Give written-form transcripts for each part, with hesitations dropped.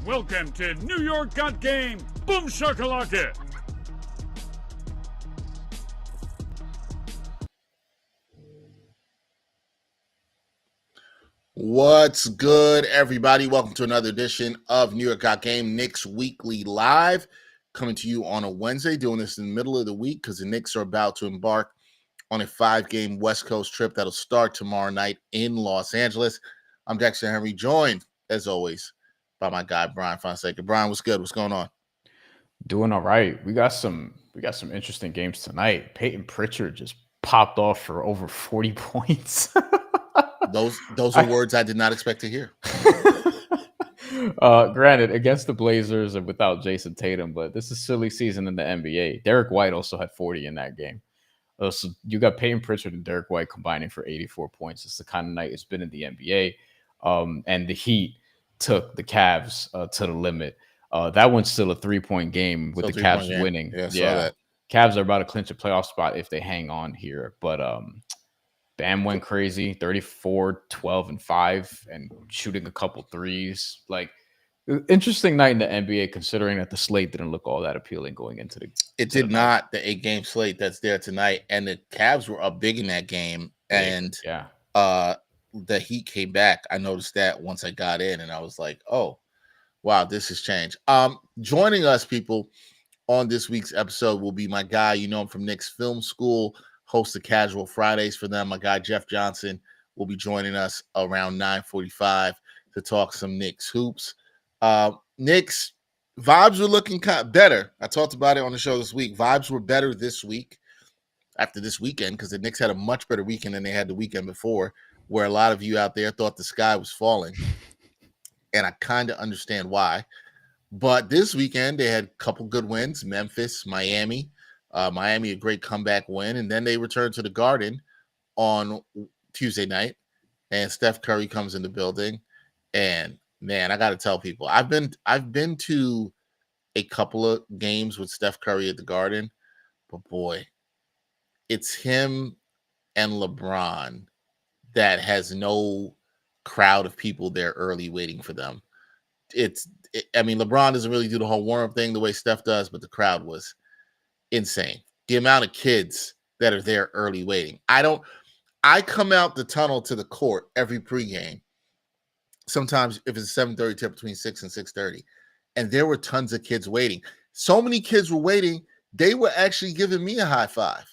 Welcome to New York Got Game. Boom shakalaka. What's good, everybody? Welcome to another edition of New York Got Game, Knicks Weekly Live, coming to you on a Wednesday, doing this in the middle of the week because the Knicks are about to embark on a 5-game West Coast trip that'll start tomorrow night in Los Angeles. I'm Dexter Henry, joined, as always, by my guy, Bryan Fonseca. Bryan, what's good? What's going on? Doing all right. We got some interesting games tonight. Peyton Pritchard just popped off for over 40 points. Those are words I did not expect to hear. Granted, against the Blazers and without Jason Tatum, but this is silly season in the NBA. Derek White also had 40 in that game. So you got Peyton Pritchard and Derek White combining for 84 points. It's the kind of night it's been in the NBA. And the Heat took the Cavs to the limit. That one's still a 3-point game with the Cavs winning. Yeah, saw that. Cavs are about to clinch a playoff spot if they hang on here. But Bam went crazy, 34, 12, and 5, and shooting a couple threes. Like, interesting night in the NBA, considering that the slate didn't look all that appealing going into the. It did not. The 8-game slate that's there tonight, and the Cavs were up big in that game, and the Heat came back. I noticed that once I got in, and I was like, "Oh, wow, this has changed." Joining us, people, on this week's episode will be my guy. You know him from Knicks Film School, hosts the Casual Fridays for them. My guy Jeff Johnson will be joining us around 9:45 to talk some Knicks hoops. Knicks vibes were looking kind of better. I talked about it on the show this week. Vibes were better this week after this weekend because the Knicks had a much better weekend than they had the weekend before, where a lot of you out there thought the sky was falling. And I kind of understand why. But this weekend, they had a couple good wins. Memphis, Miami. Miami, a great comeback win. And then they returned to the Garden on Tuesday night. And Steph Curry comes in the building. And, man, I got to tell people, I've been to a couple of games with Steph Curry at the Garden. But, boy, it's him and LeBron that has no crowd of people there early waiting for them. LeBron doesn't really do the whole warm-up thing the way Steph does, but the crowd was insane. The amount of kids that are there early waiting. I come out the tunnel to the court every pregame. Sometimes if it's a 7:30 tip between 6 and 6:30, and there were tons of kids waiting. So many kids were waiting, they were actually giving me a high five.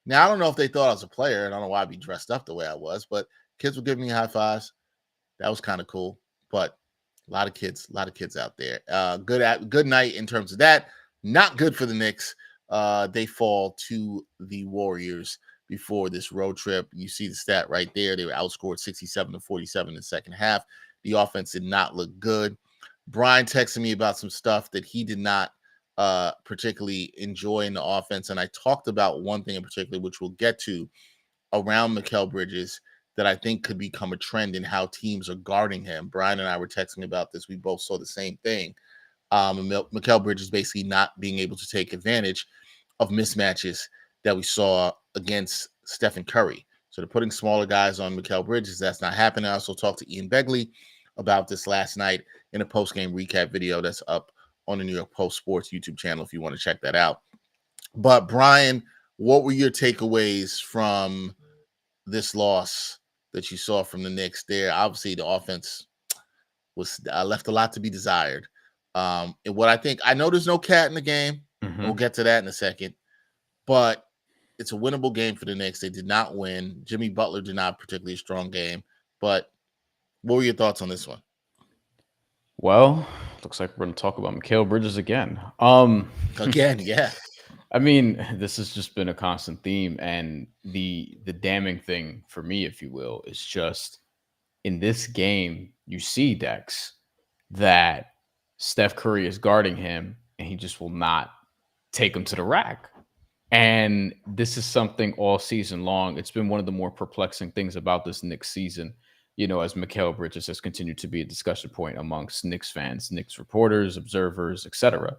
Now, I don't know if they thought I was a player, and I don't know why I'd be dressed up the way I was, but kids were giving me high fives. That was kind of cool, but a lot of kids out there. Good night in terms of that. Not good for the Knicks. They fall to the Warriors before this road trip. You see the stat right there. They were outscored 67-47 in the second half. The offense did not look good. Bryan texted me about some stuff that he did not particularly enjoy in the offense, and I talked about one thing in particular, which we'll get to, around Mikal Bridges, that I think could become a trend in how teams are guarding him. Bryan and I were texting about this. We both saw the same thing. Mikal Bridges basically not being able to take advantage of mismatches that we saw against Stephen Curry. So they're putting smaller guys on Mikal Bridges. That's not happening. I also talked to Ian Begley about this last night in a post-game recap video that's up on the New York Post Sports YouTube channel if you want to check that out. But Bryan, what were your takeaways from this loss that you saw from the Knicks there? Obviously, the offense was left a lot to be desired. And what I know there's no cat in the game. Mm-hmm. We'll get to that in a second. But it's a winnable game for the Knicks. They did not win. Jimmy Butler did not particularly a strong game. But what were your thoughts on this one? Well, looks like we're going to talk about Mikal Bridges again. Again, yeah. I mean, this has just been a constant theme, and the damning thing for me, if you will, is just in this game, you see, Dex, that Steph Curry is guarding him, and he just will not take him to the rack. And this is something all season long. It's been one of the more perplexing things about this Knicks season, you know, as Mikal Bridges has continued to be a discussion point amongst Knicks fans, Knicks reporters, observers, etc.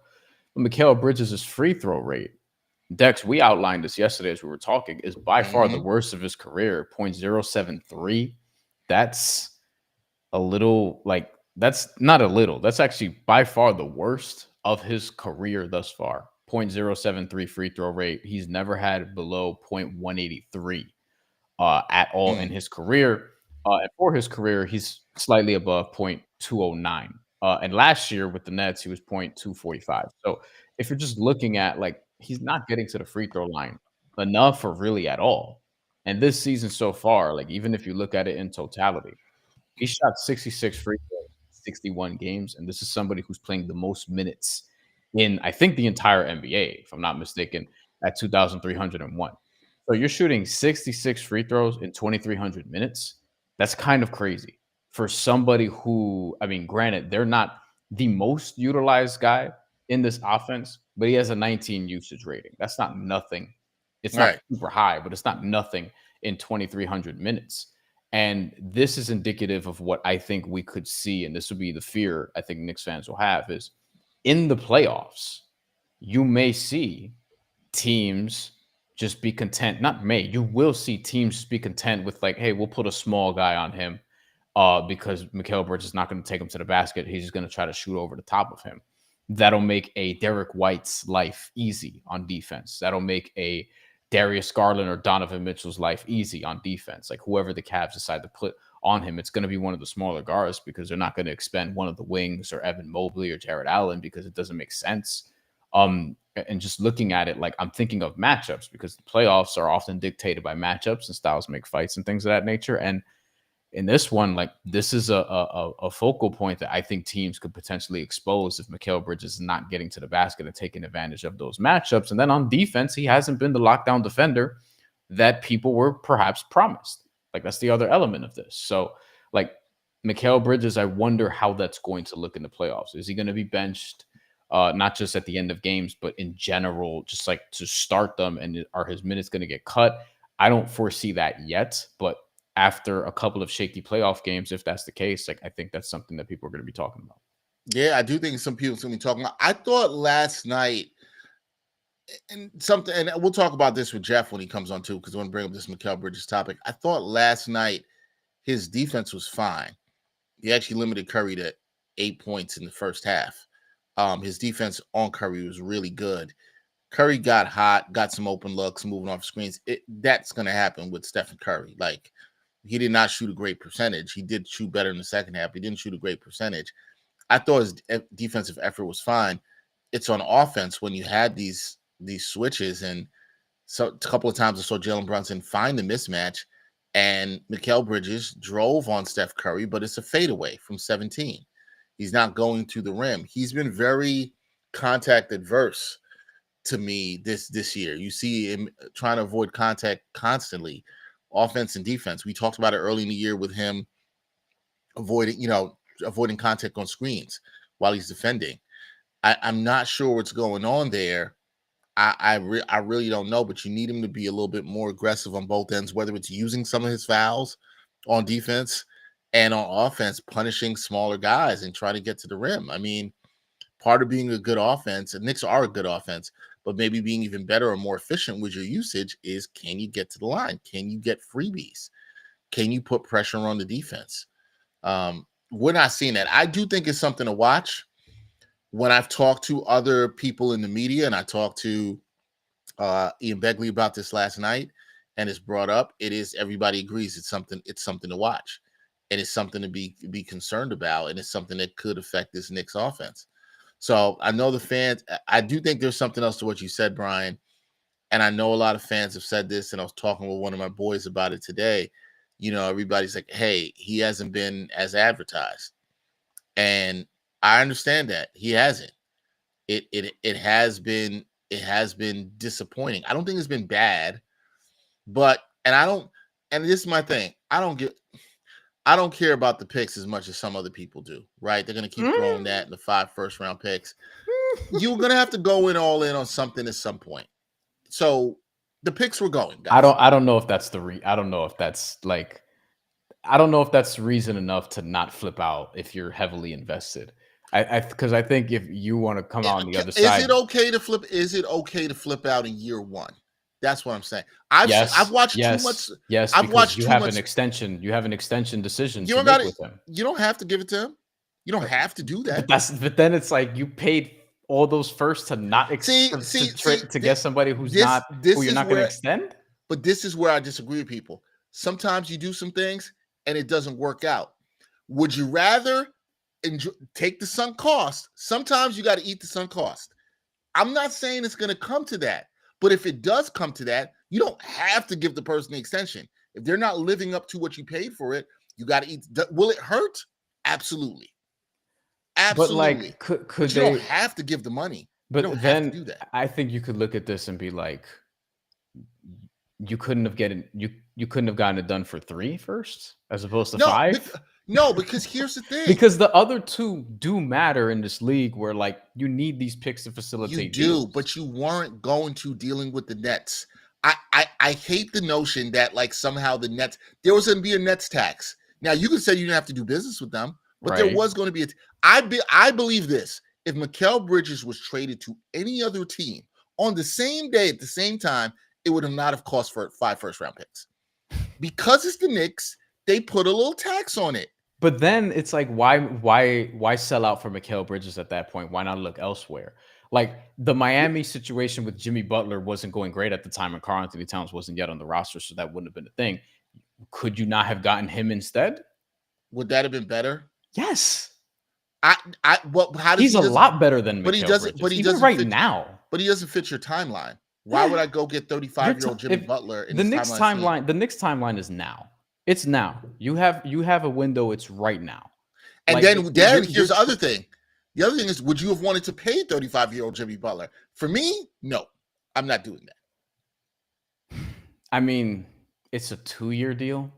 But Mikal Bridges' free throw rate, Dex, we outlined this yesterday as we were talking, is by far the worst of his career, .073. That's a little, like, That's not a little. That's actually by far the worst of his career thus far. 0.073 free throw rate. He's never had below 0.183 at all in Mm. his career. And for his career, he's slightly above 0.209. And last year with the Nets, he was 0.245. So if you're just looking at like he's not getting to the free throw line enough or really at all. And this season so far, like even if you look at it in totality, he shot 66 free throws, 61 games, and this is somebody who's playing the most minutes in, I think, the entire NBA, if I'm not mistaken, at 2,301. So you're shooting 66 free throws in 2,300 minutes. That's kind of crazy for somebody who, I mean, granted, they're not the most utilized guy in this offense, but he has a 19 usage rating. That's not nothing. It's not Right. super high, but it's not nothing in 2,300 minutes. And this is indicative of what I think we could see. And this would be the fear I think Knicks fans will have is in the playoffs, you may see teams just be content. Not may, you will see teams just be content with like, hey, we'll put a small guy on him because Mikal Bridges is not going to take him to the basket. He's just going to try to shoot over the top of him. That'll make a Derek White's life easy on defense. That'll make a Darius Garland or Donovan Mitchell's life easy on defense. Like whoever the Cavs decide to put on him, it's going to be one of the smaller guards because they're not going to expend one of the wings or Evan Mobley or Jared Allen because it doesn't make sense. And just looking at it, like I'm thinking of matchups because the playoffs are often dictated by matchups and styles make fights and things of that nature. And in this one, like this is a focal point that I think teams could potentially expose if Mikal Bridges is not getting to the basket and taking advantage of those matchups. And then on defense, he hasn't been the lockdown defender that people were perhaps promised. Like that's the other element of this. So like Mikal Bridges, I wonder how that's going to look in the playoffs. Is he going to be benched? Not just at the end of games, but in general, just like to start them, and are his minutes going to get cut? I don't foresee that yet, but after a couple of shaky playoff games, if that's the case, like I think that's something that people are going to be talking about. Yeah, I do think some people are going to be talking about. I thought last night, and we'll talk about this with Jeff when he comes on too, because I want to bring up this Mikal Bridges topic. I thought last night his defense was fine. He actually limited Curry to 8 points in the first half. His defense on Curry was really good. Curry got hot, got some open looks, moving off screens. That's going to happen with Stephen Curry. Like, he did not shoot a great percentage. He did shoot better in the second half. He didn't shoot a great percentage. I thought his defensive effort was fine. It's on offense when you had these switches, and so a couple of times I saw Jalen Brunson find the mismatch, and Mikal Bridges drove on Steph Curry, but it's a fadeaway from 17. He's not going to the rim. He's been very contact adverse to me this year. You see him trying to avoid contact constantly, offense and defense. We talked about it early in the year with him avoiding contact on screens while he's defending. I'm not sure what's going on there. I really don't know, but you need him to be a little bit more aggressive on both ends, whether it's using some of his fouls on defense and on offense, punishing smaller guys and trying to get to the rim. I mean, part of being a good offense, and Knicks are a good offense, but maybe being even better or more efficient with your usage is, can you get to the line? Can you get freebies? Can you put pressure on the defense? We're not seeing that. I do think it's something to watch. When I've talked to other people in the media, and I talked to Ian Begley about this last night, and it's brought up, everybody agrees it's something to watch. And it's something to be concerned about, and it's something that could affect this Knicks offense. So I know the fans, I do think there's something else to what you said, Bryan. And I know a lot of fans have said this, and I was talking with one of my boys about it today. You know, everybody's like, hey, he hasn't been as advertised. And I understand that. He hasn't. It has been disappointing. I don't think it's been bad, and this is my thing. I don't care about the picks as much as some other people do, right? They're going to keep throwing that in the 5 first-round picks. You're going to have to go all in on something at some point. So the picks were going, guys. I don't know if that's I don't know if that's reason enough to not flip out if you're heavily invested. Because I think if you want to come out on the other side, is it okay to flip? Is it okay to flip out in year one? That's what I'm saying. I've watched too much. Yes, I've watched you too have much. an extension. You have an extension decision You to don't make with him. You don't have to give it to him. You don't have to do that. But then it's like you paid all those first to not to get somebody who you're not going to extend. But this is where I disagree with people. Sometimes you do some things and it doesn't work out. Would you rather take the sunk cost? Sometimes you got to eat the sunk cost. I'm not saying it's going to come to that, but if it does come to that, you don't have to give the person the extension. If they're not living up to what you paid for it, you got to eat. Will it hurt? Absolutely. Absolutely. But like, could you don't have to give the money. But then do that. I think you could look at this and be like, you couldn't have gotten it done for 3 first as opposed to 5. No, because here's the thing. Because the other 2 do matter in this league where like you need these picks to facilitate. You do, deals. But you weren't going to dealing with the Nets. I hate the notion that like somehow the Nets, there was going to be a Nets tax. Now you could say you didn't have to do business with them, but there was going to be I believe this. If Mikal Bridges was traded to any other team on the same day at the same time, it would have not have cost for 5 first-round picks. Because it's the Knicks, they put a little tax on it. But then it's like, why sell out for Mikal Bridges at that point? Why not look elsewhere? Like the Miami situation with Jimmy Butler wasn't going great at the time, and karl-Anthony Towns wasn't yet on the roster, so that wouldn't have been a thing. Could you not have gotten him instead? Would that have been better? Yes. How does he's a lot better than Mikal but he doesn't. Bridges. But he Even doesn't right fit, now. But he doesn't fit your timeline. Why would I go get 35-year-old Jimmy Butler? In the Knicks timeline. The Knicks timeline is now. It's now. You have a window. It's right now. And like, then here's the other thing. The other thing is, would you have wanted to pay 35-year-old Jimmy Butler? For me, no, I'm not doing that. I mean, it's a 2-year deal.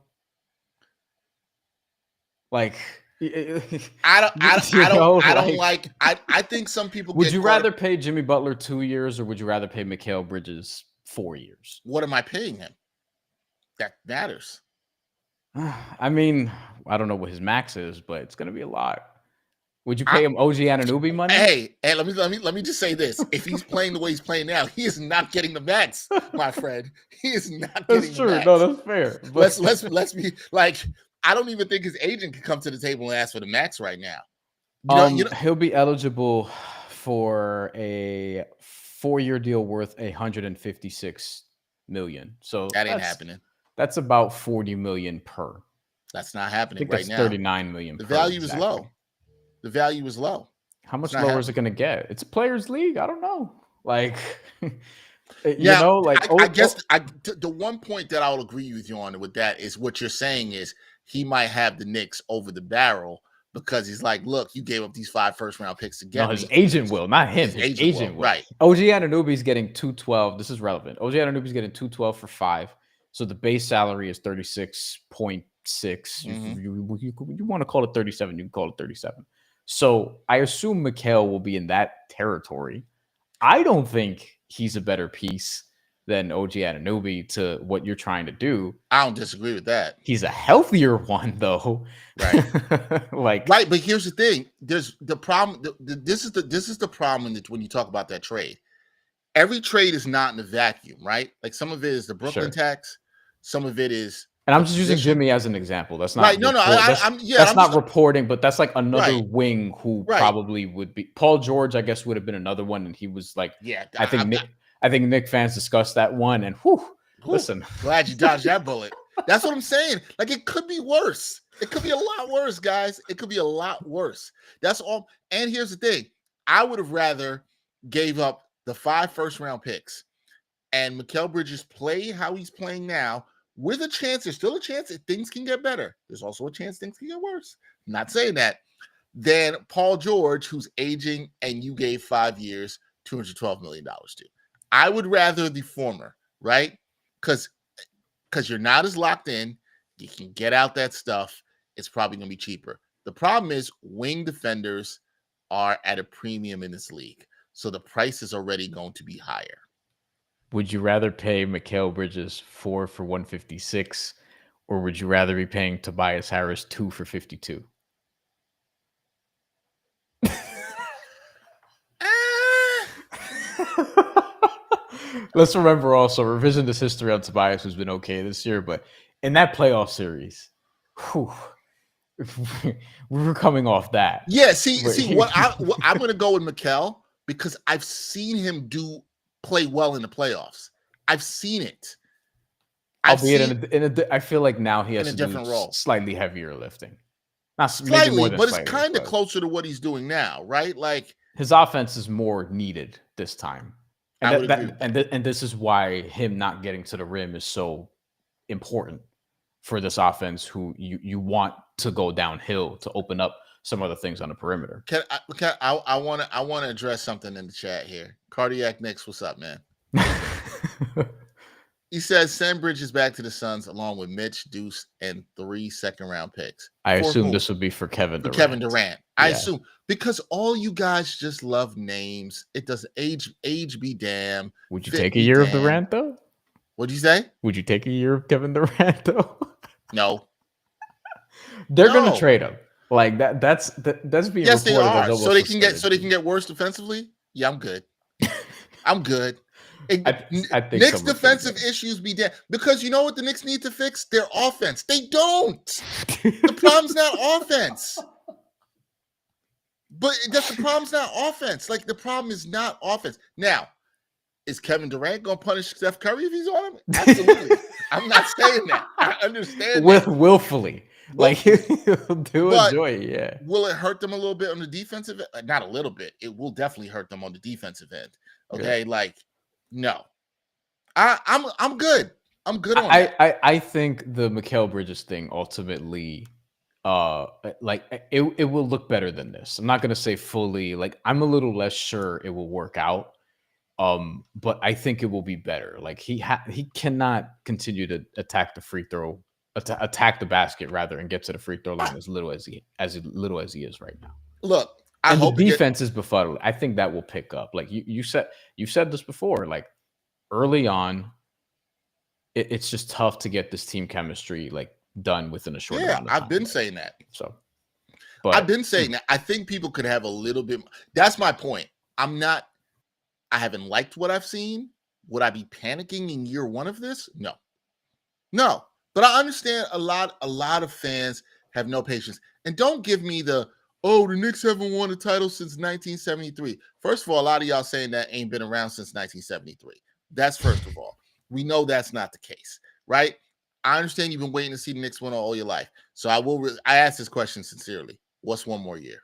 Like. I think some people would you rather pay Jimmy Butler 2 years or would you rather pay Mikal Bridges 4 years? What am I paying him? That matters. I mean, I don't know what his max is, but it's going to be a lot. Would you pay him OG Anunoby money? Hey, let me just say this: if he's playing the way he's playing now, he is not getting the max, my friend. He is not getting. That's true. The max. No, that's fair. But let's be like. I don't even think his agent can come to the table and ask for the max right now. He'll be eligible for a 4-year deal worth $156 million. So that ain't happening. That's about $40 million per. That's not happening right now. $39 million. The value is low. The value is low. How much lower is it going to get? It's a players' league. I don't know. Like, I guess the one point that I'll agree with you on with that is what you're saying is he might have the Knicks over the barrel because he's like, look, you gave up these 5 first-round picks to get me. His agent will, not him. His agent will. Right. OG Anunoby's getting $212. This is relevant. OG Anunoby's getting $212 for 5. So the base salary is 36.6. Mm-hmm. You want to call it 37, you can call it 37. So I assume Mikal will be in that territory. I don't think he's a better piece than OG Anunoby to what you're trying to do. I don't disagree with that. He's a healthier one, though. Right. Right. But here's the thing. There's the problem. This is the problem when you talk about that trade. Every trade is not in a vacuum, right? Like some of it is the Brooklyn tax. Some of it is. And I'm just using Jimmy as an example. That's not right. No, that's not reporting, but that's like another wing who probably would be. Paul George, I guess, would have been another one, and he was like, I think Knicks fans discussed that one, and listen. Glad you dodged that bullet. That's what I'm saying. Like it could be worse. It could be a lot worse, guys. It could be a lot worse. That's all. And here's the thing: I would have rather gave up the 5 first-round picks and Mikal Bridges play how he's playing now. With a chance, there's still a chance that things can get better. There's also a chance things can get worse. I'm not saying that. Than Paul George, who's aging, and you gave 5 years, $212 million to. I would rather the former, right? Because you're not as locked in. You can get out that stuff. It's probably going to be cheaper. The problem is wing defenders are at a premium in this league. So the price is already going to be higher. Would you rather pay Mikal Bridges 4 for 156, or would you rather be paying Tobias Harris 2 for 52? Let's remember also revisionist history on Tobias, who's been okay this year, but in that playoff series, we were coming off that. Yeah, see what I'm going to go with Mikal because I've seen him play well in the playoffs. I've seen it. I feel like now he has in a to different do role, slightly heavier lifting. Not slightly, maybe more than but slightly, it's kind of closer to what he's doing now, right? Like his offense is more needed this time, and I would agree with that. and this is why him not getting to the rim is so important for this offense. Who you want to go downhill to open up some other things on the perimeter. I want to address something in the chat here. Cardiac Knicks, what's up, man? He says send Bridges back to the Suns along with Mitch, Deuce, and 3 second-round picks. I assume this would be for Kevin Durant. Kevin Durant. I assume because all you guys just love names. It doesn't age be damn. Would you take a year of Durant though? What'd you say? Would you take a year of Kevin Durant though? No. They're gonna trade him. Like that's being yes, they are. So they can get worse defensively. Yeah, I'm good. I'm good. I think Knicks defensive issues be dead because you know what the Knicks need to fix? Their offense. They don't. The problem's not offense. But the problem's not offense. Like the problem is not offense. Now, is Kevin Durant gonna punish Steph Curry if he's on him? Absolutely. I'm not saying that. I understand willfully. Like he'll enjoy it, yeah. Will it hurt them a little bit on the defensive end? Not a little bit. It will definitely hurt them on the defensive end. Okay, yeah. Like no. I'm good. I'm good on that. I think the Mikal Bridges thing ultimately like it will look better than this. I'm not gonna say fully, like I'm a little less sure it will work out. But I think it will be better. Like he cannot continue to attack the free throw, attack the basket rather, and get to the free throw line as little as he is right now. Look, I hope the defense is befuddled. I think that will pick up. Like you said this before. Like early on, it's just tough to get this team chemistry like done within a short amount of time. I've been saying that. So, but I've been saying that. I think people could have a little bit. That's my point. I haven't liked what I've seen. Would I be panicking in year one of this? No. But I understand a lot of fans have no patience. And don't give me the Knicks haven't won a title since 1973. First of all, a lot of y'all saying that ain't been around since 1973. That's first of all. We know that's not the case, right? I understand you've been waiting to see the Knicks win all your life. So I ask this question sincerely. What's one more year?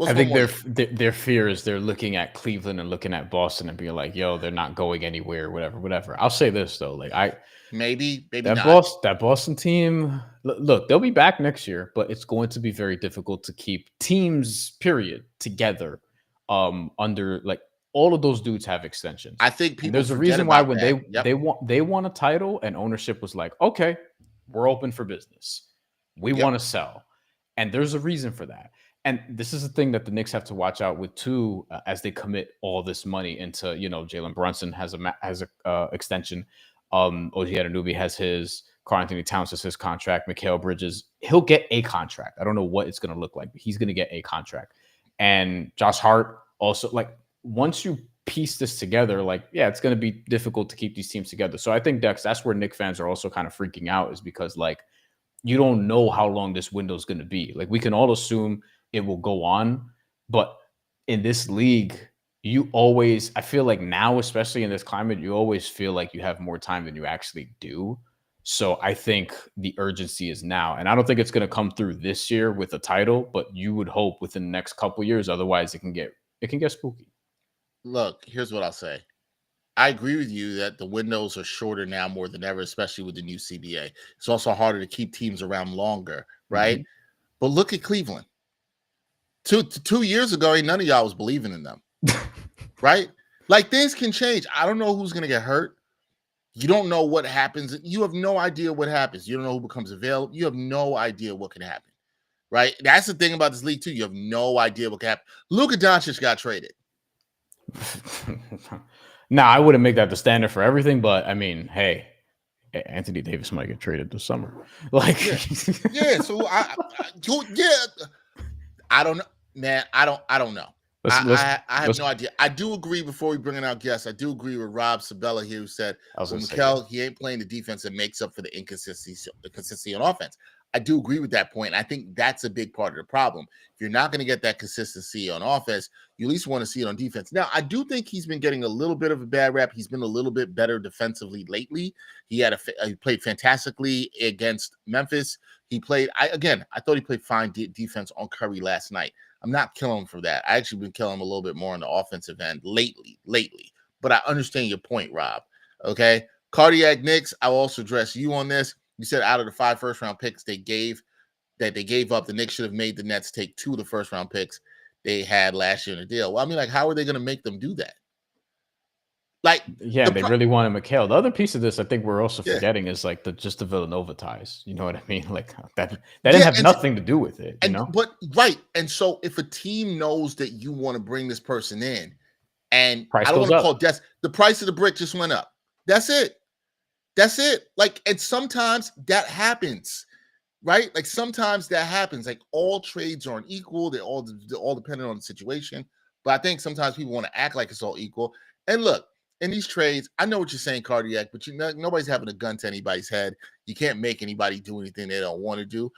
I think their fear is they're looking at Cleveland and looking at Boston and being like, "Yo, they're not going anywhere." Whatever. I'll say this though, like maybe that not. That Boston team. Look, they'll be back next year, but it's going to be very difficult to keep teams, period, together. Under like all of those dudes have extensions. I think people. There's a reason why when they won a title and ownership was like, "Okay, we're open for business. We want to sell," and there's a reason for that. And this is the thing that the Knicks have to watch out with too, as they commit all this money into, Jalen Brunson has a extension. OG Anunoby has his. Karl-Anthony Towns has his contract. Mikal Bridges, he'll get a contract. I don't know what it's going to look like, but he's going to get a contract. And Josh Hart also, like, once you piece this together, like, yeah, it's going to be difficult to keep these teams together. So I think, Dex, that's where Knicks fans are also kind of freaking out, is because, like, you don't know how long this window is going to be. Like, we can all assume it will go on, but in this league, I feel like now, especially in this climate, you always feel like you have more time than you actually do. So I think the urgency is now, and I don't think it's going to come through this year with a title, but you would hope within the next couple of years. Otherwise, it can get spooky. Look, here's what I'll say. I agree with you that the windows are shorter now more than ever, especially with the new CBA. It's also harder to keep teams around longer, right? Mm-hmm. But look at Cleveland. Two years ago, ain't none of y'all was believing in them, right? Like, things can change. I don't know who's going to get hurt. You don't know what happens. You have no idea what happens. You don't know who becomes available. You have no idea what can happen, right? That's the thing about this league, too. You have no idea what can happen. Luka Doncic got traded. Nah, I wouldn't make that the standard for everything, but, I mean, hey, Anthony Davis might get traded this summer. Like, yeah. So I don't know, man. I don't know. I have no idea. I do agree, before we bring in our guests, I do agree with Rob Sabella here, who said, well, Mikal, he ain't playing the defense that makes up for the consistency on offense. I do agree with that point. I think that's a big part of the problem. If you're not going to get that consistency on offense, you at least want to see it on defense. Now, I do think he's been getting a little bit of a bad rap. He's been a little bit better defensively lately. He played fantastically against Memphis. I thought he played fine defense on Curry last night. I'm not killing him for that. I actually been killing him a little bit more on the offensive end lately. But I understand your point, Rob. Okay. Cardiac Knicks, I'll also address you on this. You said out of the 5 first-round picks they gave up, the Knicks should have made the Nets take 2 of the first-round picks they had last year in the deal. Well, I mean, like, how are they going to make them do that? Like, they really wanted Mikal. The other piece of this, I think we're also forgetting, is like the Villanova ties. You know what I mean? Like that didn't have nothing to do with it. You know? But right. And so if a team knows that you want to bring this person in, and price I don't want to call death, the price of the brick just went up. That's it. Like, and sometimes that happens, right? Like sometimes that happens. Like all trades aren't equal. They're all dependent on the situation. But I think sometimes people want to act like it's all equal. And look, in these trades, I know what you're saying, Cardiac, but nobody's having a gun to anybody's head. You can't make anybody do anything they don't want to do.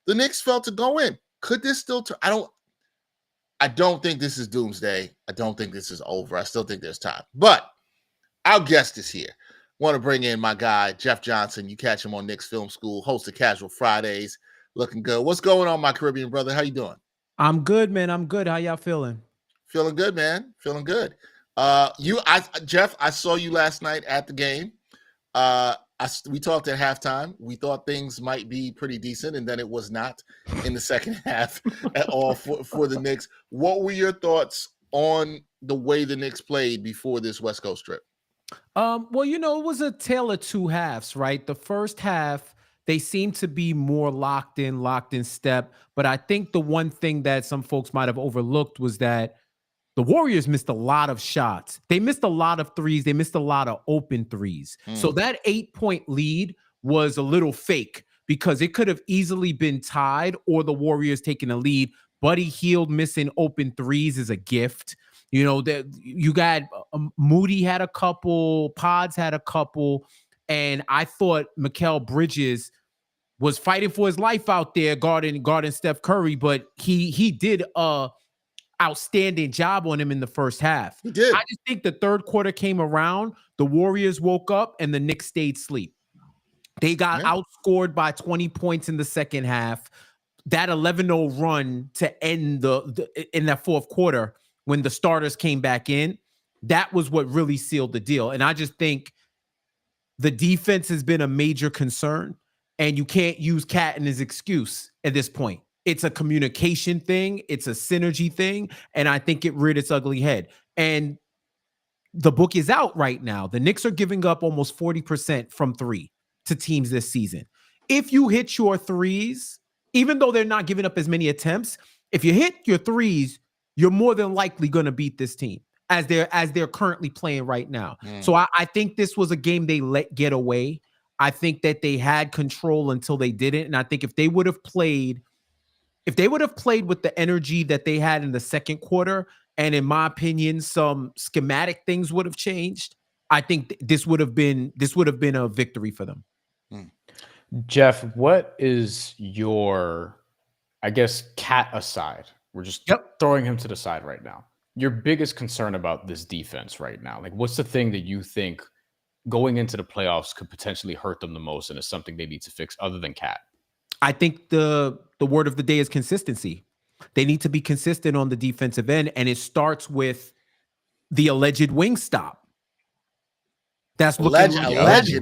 The Knicks felt to go in. Could this still turn? I don't think this is doomsday. I don't think this is over. I still think there's time. But our guest is here. Want to bring in my guy, Jeff Johnson. You catch him on Knicks Film School, host of Casual Fridays. Looking good. What's going on, my Caribbean brother? How you doing? I'm good, man. I'm good. How y'all feeling? Feeling good, man. Feeling good. Jeff, I saw you last night at the game. We talked at halftime. We thought things might be pretty decent, and then it was not in the second half at all for the Knicks. What were your thoughts on the way the Knicks played before this West Coast trip? Well, it was a tale of 2 halves, right? The first half, they seemed to be more locked in step. But I think the one thing that some folks might have overlooked was that the Warriors missed a lot of shots. They missed a lot of threes. They missed a lot of open threes. So that 8-point lead was a little fake because it could have easily been tied or the Warriors taking a lead. Buddy Hield missing open threes is a gift. That you got Moody had a couple, Pods had a couple, and I thought Mikal Bridges was fighting for his life out there guarding Steph Curry, but he did a outstanding job on him in the first half. He did. I just think the third quarter came around, the Warriors woke up, and the Knicks stayed asleep. They got outscored by 20 points in the second half. That 11-0 run to end in that fourth quarter, when the starters came back in, that was what really sealed the deal. And I just think the defense has been a major concern, and you can't use Catton as excuse at this point. It's a communication thing. It's a synergy thing. And I think it reared its ugly head. And the book is out right now. The Knicks are giving up almost 40% from 3 to teams this season. If you hit your threes, even though they're not giving up as many attempts, if you hit your threes, you're more than likely going to beat this team as they're currently playing right now. So I think this was a game they let get away. I think that they had control until they didn't. And I think if they would have played with the energy that they had in the second quarter, and in my opinion, some schematic things would have changed, I think this would have been a victory for them. Jeff, what is your, I guess, Cat aside? We're just throwing him to the side right now. Your biggest concern about this defense right now? Like, what's the thing that you think going into the playoffs could potentially hurt them the most, and is something they need to fix other than Cat? I think the word of the day is consistency. They need to be consistent on the defensive end, and it starts with the alleged wing stop. That's alleged.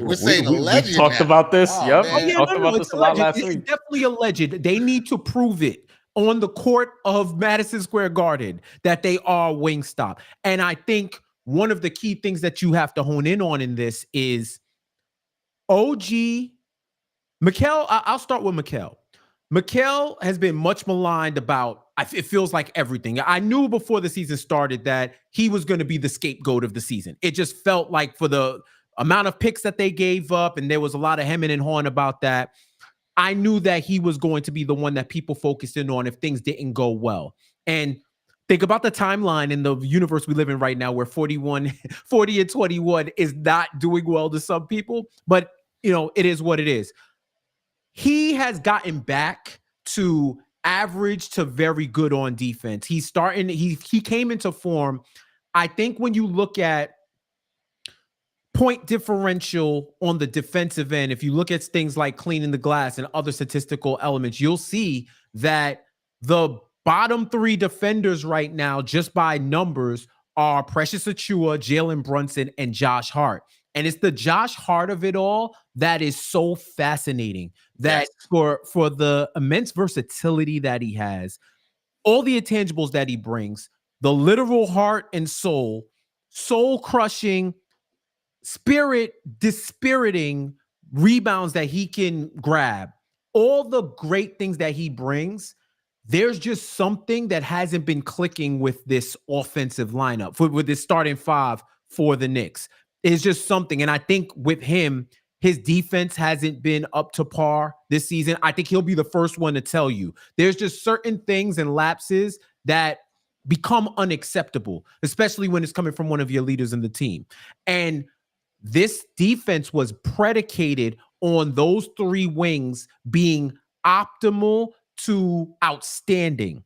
We're saying alleged. We talked about this. We talked about this a lot last week. It's definitely alleged. They need to prove it on the court of Madison Square Garden that they are Wingstop. And I think one of the key things that you have to hone in on in this is OG Mikal. I'll start with Mikal. Mikal has been much maligned about, it feels like everything. I knew before the season started that he was going to be the scapegoat of the season. It just felt like, for the amount of picks that they gave up, and there was a lot of hemming and hawing about that, I knew that he was going to be the one that people focused in on if things didn't go well. And Think about the timeline in the universe we live in right now where 40 and 21 is not doing well to some people, but it is what it is. He has gotten back to average to very good on defense. He came into form. I think when you look at point differential on the defensive end, if you look at things like cleaning the glass and other statistical elements, you'll see that the bottom 3 defenders right now, just by numbers, are Precious Achiuwa, Jalen Brunson, and Josh Hart. And it's the Josh Hart of it all that is so fascinating. That for the immense versatility that he has, all the intangibles that he brings, the literal heart and soul crushing, spirit dispiriting rebounds that he can grab, all the great things that he brings, there's just something that hasn't been clicking with this offensive lineup, with this starting 5 for the Knicks. It's just something. And I think with him, his defense hasn't been up to par this season. I think he'll be the first one to tell you. There's just certain things and lapses that become unacceptable, especially when it's coming from one of your leaders in the team. And this defense was predicated on those 3 wings being optimal to outstanding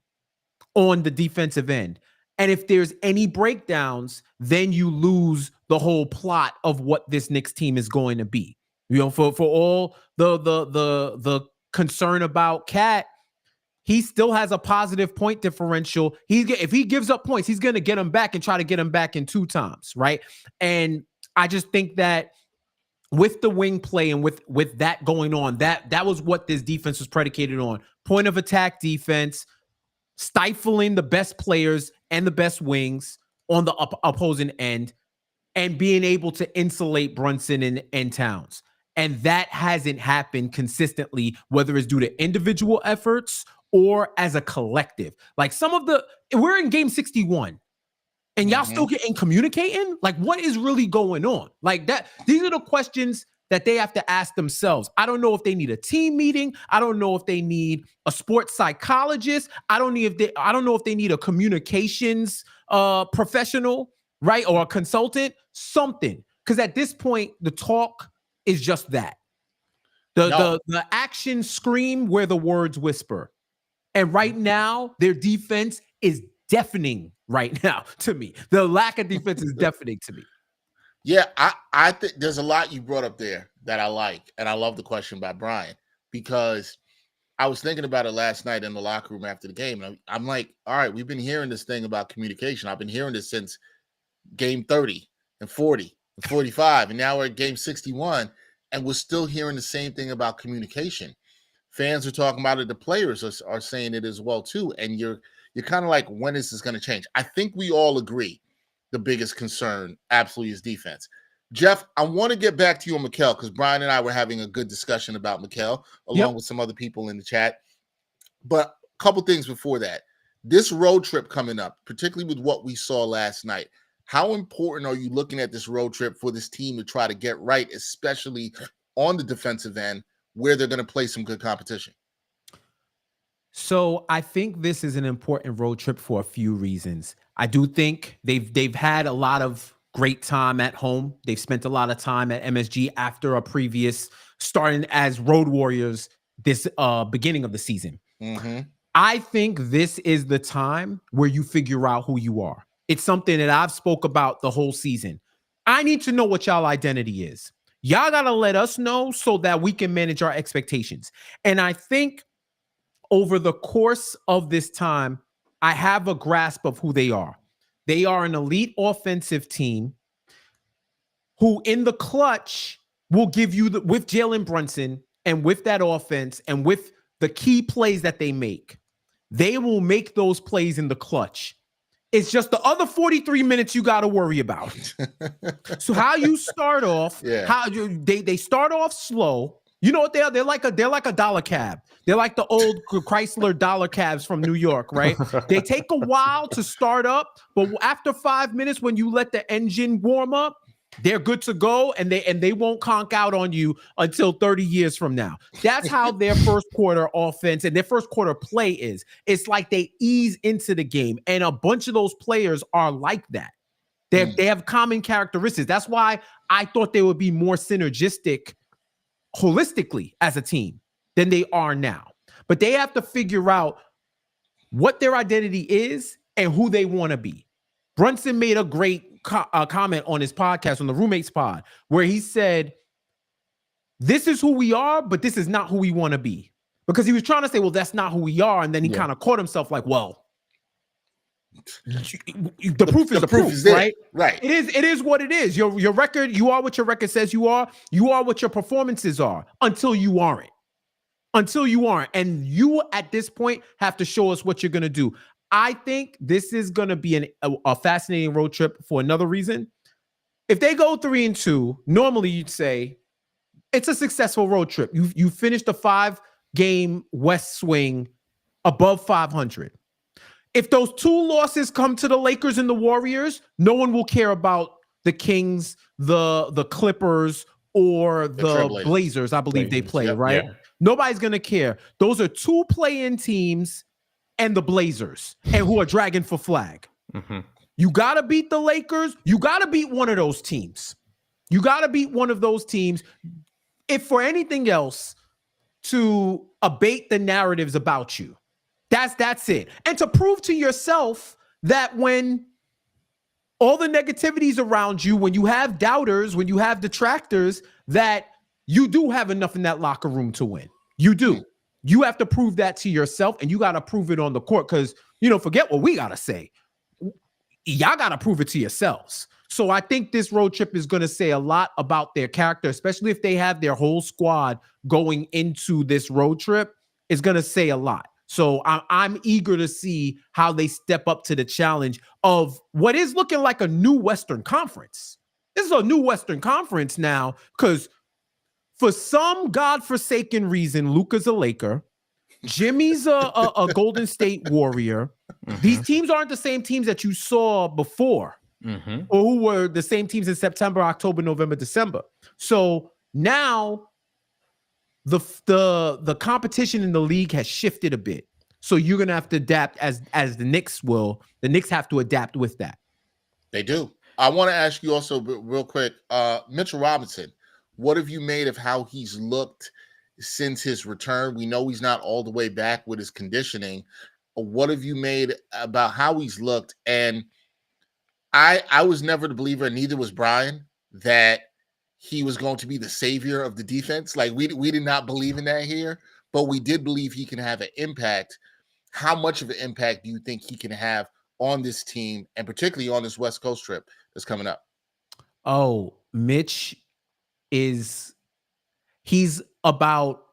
on the defensive end. And if there's any breakdowns, then you lose the whole plot of what this Knicks team is going to be. For all the concern about Cat, he still has a positive point differential. If he gives up points, he's going to get them back and try to get them back in 2 times, right? And I just think that with the wing play and with that going on, that was what this defense was predicated on. Point of attack defense, stifling the best players and the best wings on the opposing end, and being able to insulate Brunson and Towns. And that hasn't happened consistently, whether it's due to individual efforts or as a collective. Like we're in game 61 and y'all still getting communicating? Like, what is really going on? Like that, these are the questions that they have to ask themselves. I don't know if they need a team meeting. I don't know if they need a sports psychologist. I don't know if they need a communications professional, right? Or a consultant, something. Because at this point, the talk is just that. The actions scream where the words whisper. And right now, their defense is deafening right now to me. The lack of defense is deafening to me. Yeah, I think there's a lot you brought up there that I like. And I love the question by Bryan, because I was thinking about it last night in the locker room after the game. And I'm like, all right, we've been hearing this thing about communication. I've been hearing this since game 30 and 40 and 45. And now we're at game 61. And we're still hearing the same thing about communication. Fans are talking about it. The players are saying it as well, too. And you're kind of like, when is this going to change? I think we all agree the biggest concern absolutely is defense. Jeff, I want to get back to you on Mikal, because Bryan and I were having a good discussion about Mikal, along with some other people in the chat. But a couple things before that. This road trip coming up, particularly with what we saw last night, how important are you looking at this road trip for this team to try to get right, especially on the defensive end, where they're going to play some good competition? So I think this is an important road trip for a few reasons. I do think they've had a lot of great time at home. They've spent a lot of time at MSG after a previous starting as road warriors this beginning of the season. Mm-hmm. I think this is the time where you figure out who you are. It's something that I've spoke about the whole season. I need to know what y'all identity is. Y'all got to let us know so that we can manage our expectations. And I think over the course of this time, I have a grasp of who they are. They are an elite offensive team who in the clutch will give you with Jalen Brunson and with that offense and with the key plays that they make, they will make those plays in the clutch. It's just the other 43 minutes you got to worry about. So how you start off, they start off slow. You know what they are? They're like a dollar cab. They're like the old Chrysler dollar cabs from New York, right? They take a while to start up, but after 5 minutes, when you let the engine warm up, They're good to go, and they won't conk out on you until 30 years from now. That's how their first quarter offense and their first quarter play is. It's like they ease into the game, and a bunch of those players are like that. They have common characteristics. That's why I thought they would be more synergistic holistically as a team than they are now. But they have to figure out what their identity is and who they want to be. Brunson made a great comment on his podcast, on the Roommates Pod, where he said, this is who we are, but this is not who we want to be. Because he was trying to say, well, that's not who we are. And then he kind of caught himself like, well, the proof is the proof, right? Right. It is what it is. Your record, you are what your record says you are. You are what your performances are until you aren't. Until you aren't. And you, at this point, have to show us what you're going to do. I think this is going to be a fascinating road trip for another reason. If they go 3-2, normally you'd say it's a successful road trip. You finished a 5-game West swing above 500. If those 2 losses come to the Lakers and the Warriors, no one will care about the Kings, the Clippers, or the Blazers. I believe they play, right? Yeah. Nobody's going to care. Those are 2 play-in teams and the Blazers, and who are dragging for flag. Mm-hmm. You got to beat the Lakers. You got to beat one of those teams. You got to beat one of those teams. If for anything else, to abate the narratives about you. That's it. And to prove to yourself that when all the negativities around you, when you have doubters, when you have detractors, that you do have enough in that locker room to win. You do. You have to prove that to yourself, and you got to prove it on the court because, forget what we got to say. Y'all got to prove it to yourselves. So I think this road trip is going to say a lot about their character, especially if they have their whole squad going into this road trip. It's going to say a lot. So I'm eager to see how they step up to the challenge of what is looking like a new Western Conference. This is a new Western Conference now because for some godforsaken reason, Luka's a Laker. Jimmy's a Golden State Warrior. Mm-hmm. These teams aren't the same teams that you saw before or who were the same teams in September, October, November, December. So now the competition in the league has shifted a bit. So you're going to have to adapt as the Knicks will. The Knicks have to adapt with that. They do. I want to ask you also real quick, Mitchell Robinson, what have you made of how he's looked since his return? We know he's not all the way back with his conditioning. What have you made about how he's looked? And I was never the believer, and neither was Bryan, that he was going to be the savior of the defense. Like we did not believe in that here, but we did believe he can have an impact. How much of an impact do you think he can have on this team, and particularly on this West Coast trip that's coming up? Oh, Mitch he's about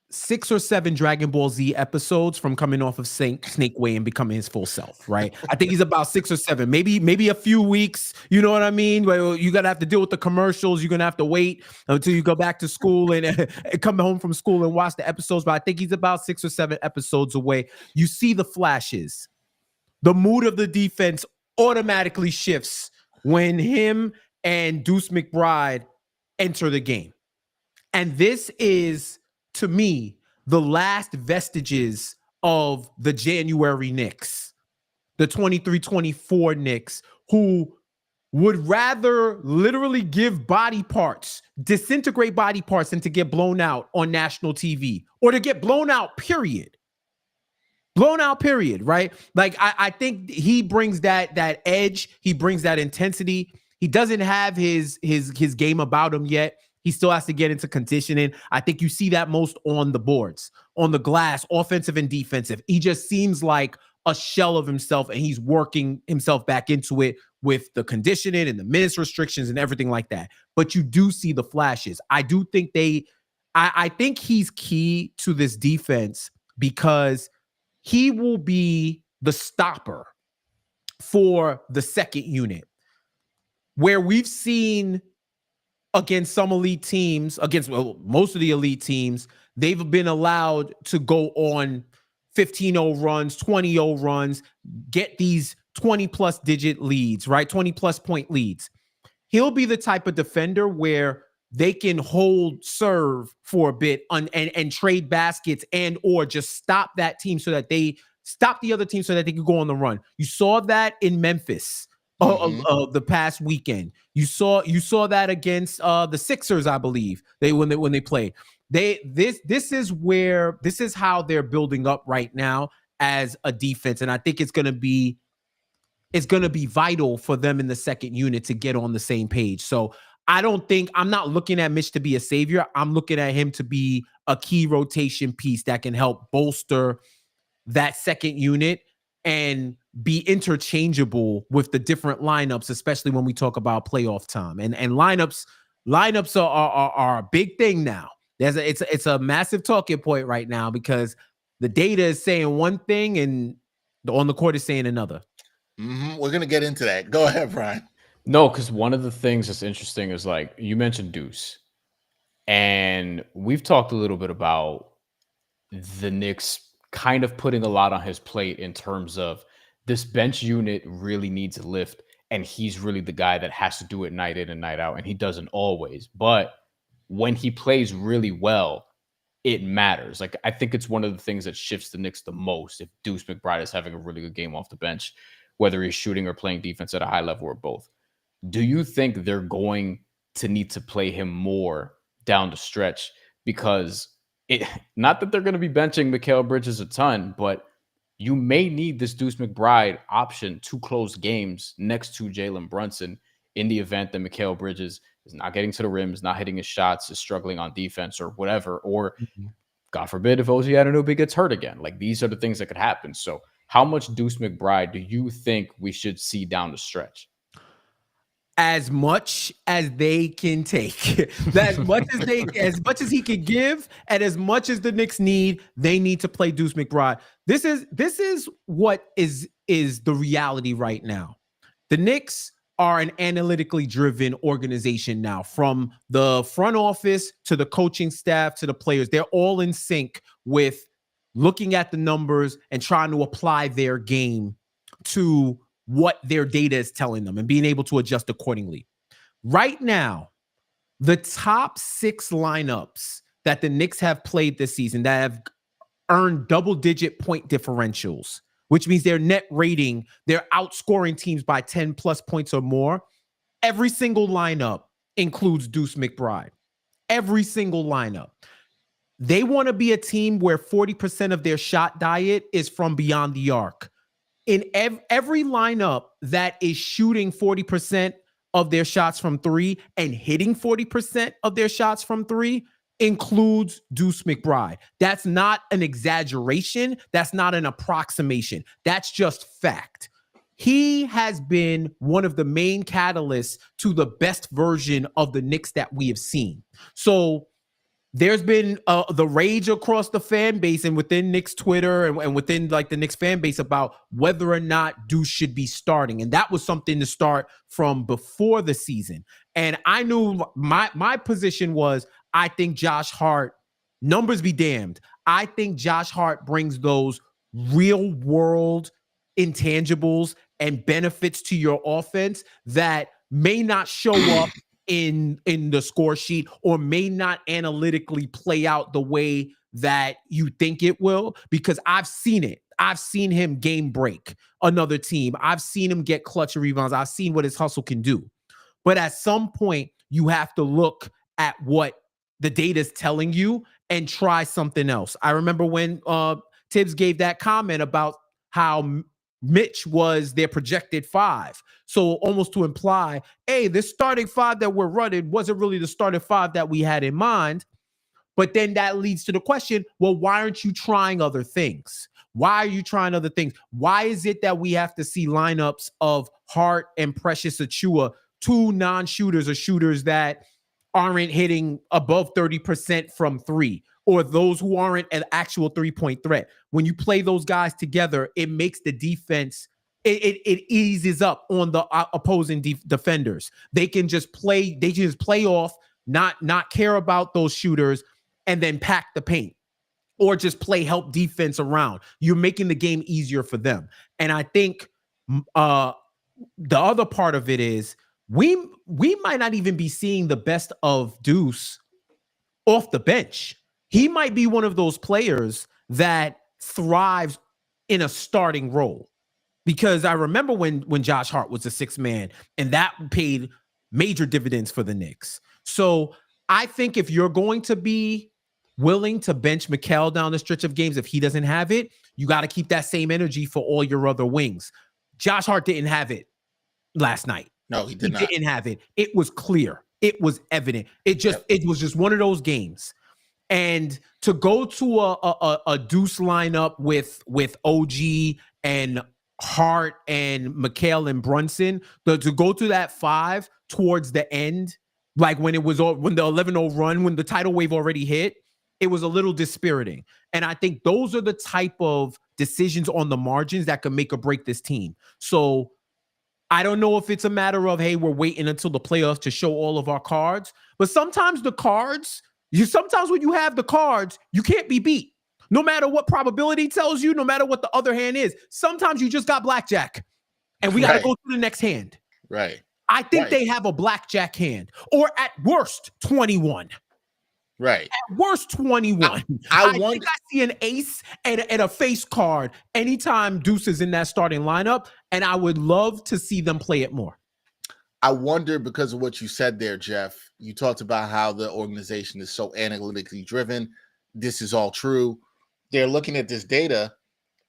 6 or 7 Dragon Ball Z episodes from coming off of Snake Way and becoming his full self, right? I think he's about 6 or 7, maybe a few weeks. You know what I mean? Where you're gonna have to deal with the commercials. You're gonna have to wait until you go back to school and come home from school and watch the episodes. But I think he's about 6 or 7 episodes away. You see the flashes. The mood of the defense automatically shifts when him and Deuce McBride enter the game. And this is, to me, the last vestiges of the January Knicks, the 23-24 Knicks, who would rather literally give body parts, disintegrate body parts, than to get blown out on national TV or to get blown out, period. Blown out, period, right? Like, I think he brings that edge. He brings that intensity. He doesn't have his game about him yet. He still has to get into conditioning. I think you see that most on the boards, on the glass, offensive and defensive. He just seems like a shell of himself, and he's working himself back into it with the conditioning and the minutes restrictions and everything like that. But you do see the flashes. I do think I think he's key to this defense because he will be the stopper for the second unit, where we've seen against some elite teams, against most of the elite teams, they've been allowed to go on 15-0 runs, 20-0 runs, get these 20-plus digit leads, right? 20-plus point leads. he'll be the type of defender where they can hold serve for a bit and trade baskets and or just stop that team so that they stop the other team so that they can go on the run. You saw that in Memphis the past weekend. You saw that against the Sixers, I believe. When they played. This is how they're building up right now as a defense, and I think it's going to be vital for them in the second unit to get on the same page. So I'm not looking at Mitch to be a savior. I'm looking at him to be a key rotation piece that can help bolster that second unit and be interchangeable with the different lineups, especially when we talk about playoff time. And lineups are a big thing now. It's a massive talking point right now because the data is saying one thing and on the court is saying another. We're going to get into that. Go ahead, Bryan. No, because one of the things that's interesting is, like, you mentioned Deuce, and we've talked a little bit about the Knicks kind of putting a lot on his plate in terms of this bench unit really needs a lift, and he's really the guy that has to do it night in and night out, and he doesn't always. But when he plays really well, it matters. Like, I think it's one of the things that shifts the Knicks the most if Deuce McBride is having a really good game off the bench, whether he's shooting or playing defense at a high level or both. Do you think they're going to need to play him more down the stretch? Because not that they're going to be benching Mikal Bridges a ton, but you may need this Deuce McBride option to close games next to Jalen Brunson in the event that Mikal Bridges is not getting to the rim, is not hitting his shots, is struggling on defense or whatever, or God forbid if OG Anunoby gets hurt again. Like, these are the things that could happen. So how much Deuce McBride do you think we should see down the stretch? As much as they can take, as much as he can give, and as much as the Knicks need, they need to play Deuce McBride. This is what is the reality right now. The Knicks are an analytically driven organization now, from the front office to the coaching staff to the players. They're all in sync with looking at the numbers and trying to apply their game to what their data is telling them and being able to adjust accordingly. Right now, the top 6 lineups that the Knicks have played this season that have earned double-digit point differentials, which means their net rating, they're outscoring teams by 10 plus points or more. Every single lineup includes Deuce McBride. Every single lineup. They want to be a team where 40% of their shot diet is from beyond the arc. In every lineup that is shooting 40% of their shots from 3 and hitting 40% of their shots from 3 includes Deuce McBride. That's not an exaggeration. That's not an approximation. That's just fact. He has been one of the main catalysts to the best version of the Knicks that we have seen. So there's been the rage across the fan base and within Knicks Twitter and within like the Knicks fan base about whether or not Deuce should be starting. And that was something to start from before the season. And I knew my position was, I think Josh Hart, numbers be damned, I think Josh Hart brings those real world intangibles and benefits to your offense that may not show up in the score sheet or may not analytically play out the way that you think it will, because I've seen it. I've seen him game break another team. I've seen him get clutch rebounds. I've seen what his hustle can do. But at some point, you have to look at what the data is telling you and try something else. I remember when Tibbs gave that comment about how Mitch was their projected 5. So almost to imply, hey, this starting 5 that we're running wasn't really the starting 5 that we had in mind. But then that leads to the question, well, why aren't you trying other things? Why are you trying other things? Why is it that we have to see lineups of Hart and Precious Achiuwa, 2 non-shooters or shooters that aren't hitting above 30% from 3, or those who aren't an actual 3-point threat? When you play those guys together, it makes the defense, it eases up on the opposing defenders. They can just play off, not care about those shooters, and then pack the paint, or just play help defense around. You're making the game easier for them. And I think the other part of it is, we might not even be seeing the best of Deuce off the bench. He might be one of those players that thrives in a starting role. Because I remember when Josh Hart was the sixth man, and that paid major dividends for the Knicks. So I think if you're going to be willing to bench Mikal down the stretch of games, if he doesn't have it, you got to keep that same energy for all your other wings. Josh Hart didn't have it last night. No, he didn't have it. It was clear. It was evident. It was just one of those games. And to go to a Deuce lineup with OG and Hart and Mikal and Brunson, to go to that 5 towards the end, like when the 11-0 run, when the tidal wave already hit, it was a little dispiriting. And I think those are the type of decisions on the margins that can make or break this team. So I don't know if it's a matter of, hey, we're waiting until the playoffs to show all of our cards, but sometimes the cards, sometimes when you have the cards, you can't be beat. No matter what probability tells you, no matter what the other hand is, sometimes you just got blackjack, and we got to go to the next hand. Right. I think they have a blackjack hand, or at worst 21. Right. At worst 21. I think I see an ace and a face card anytime Deuce is in that starting lineup, and I would love to see them play it more. I wonder, because of what you said there, Jeff, you talked about how the organization is so analytically driven. This is all true. They're looking at this data.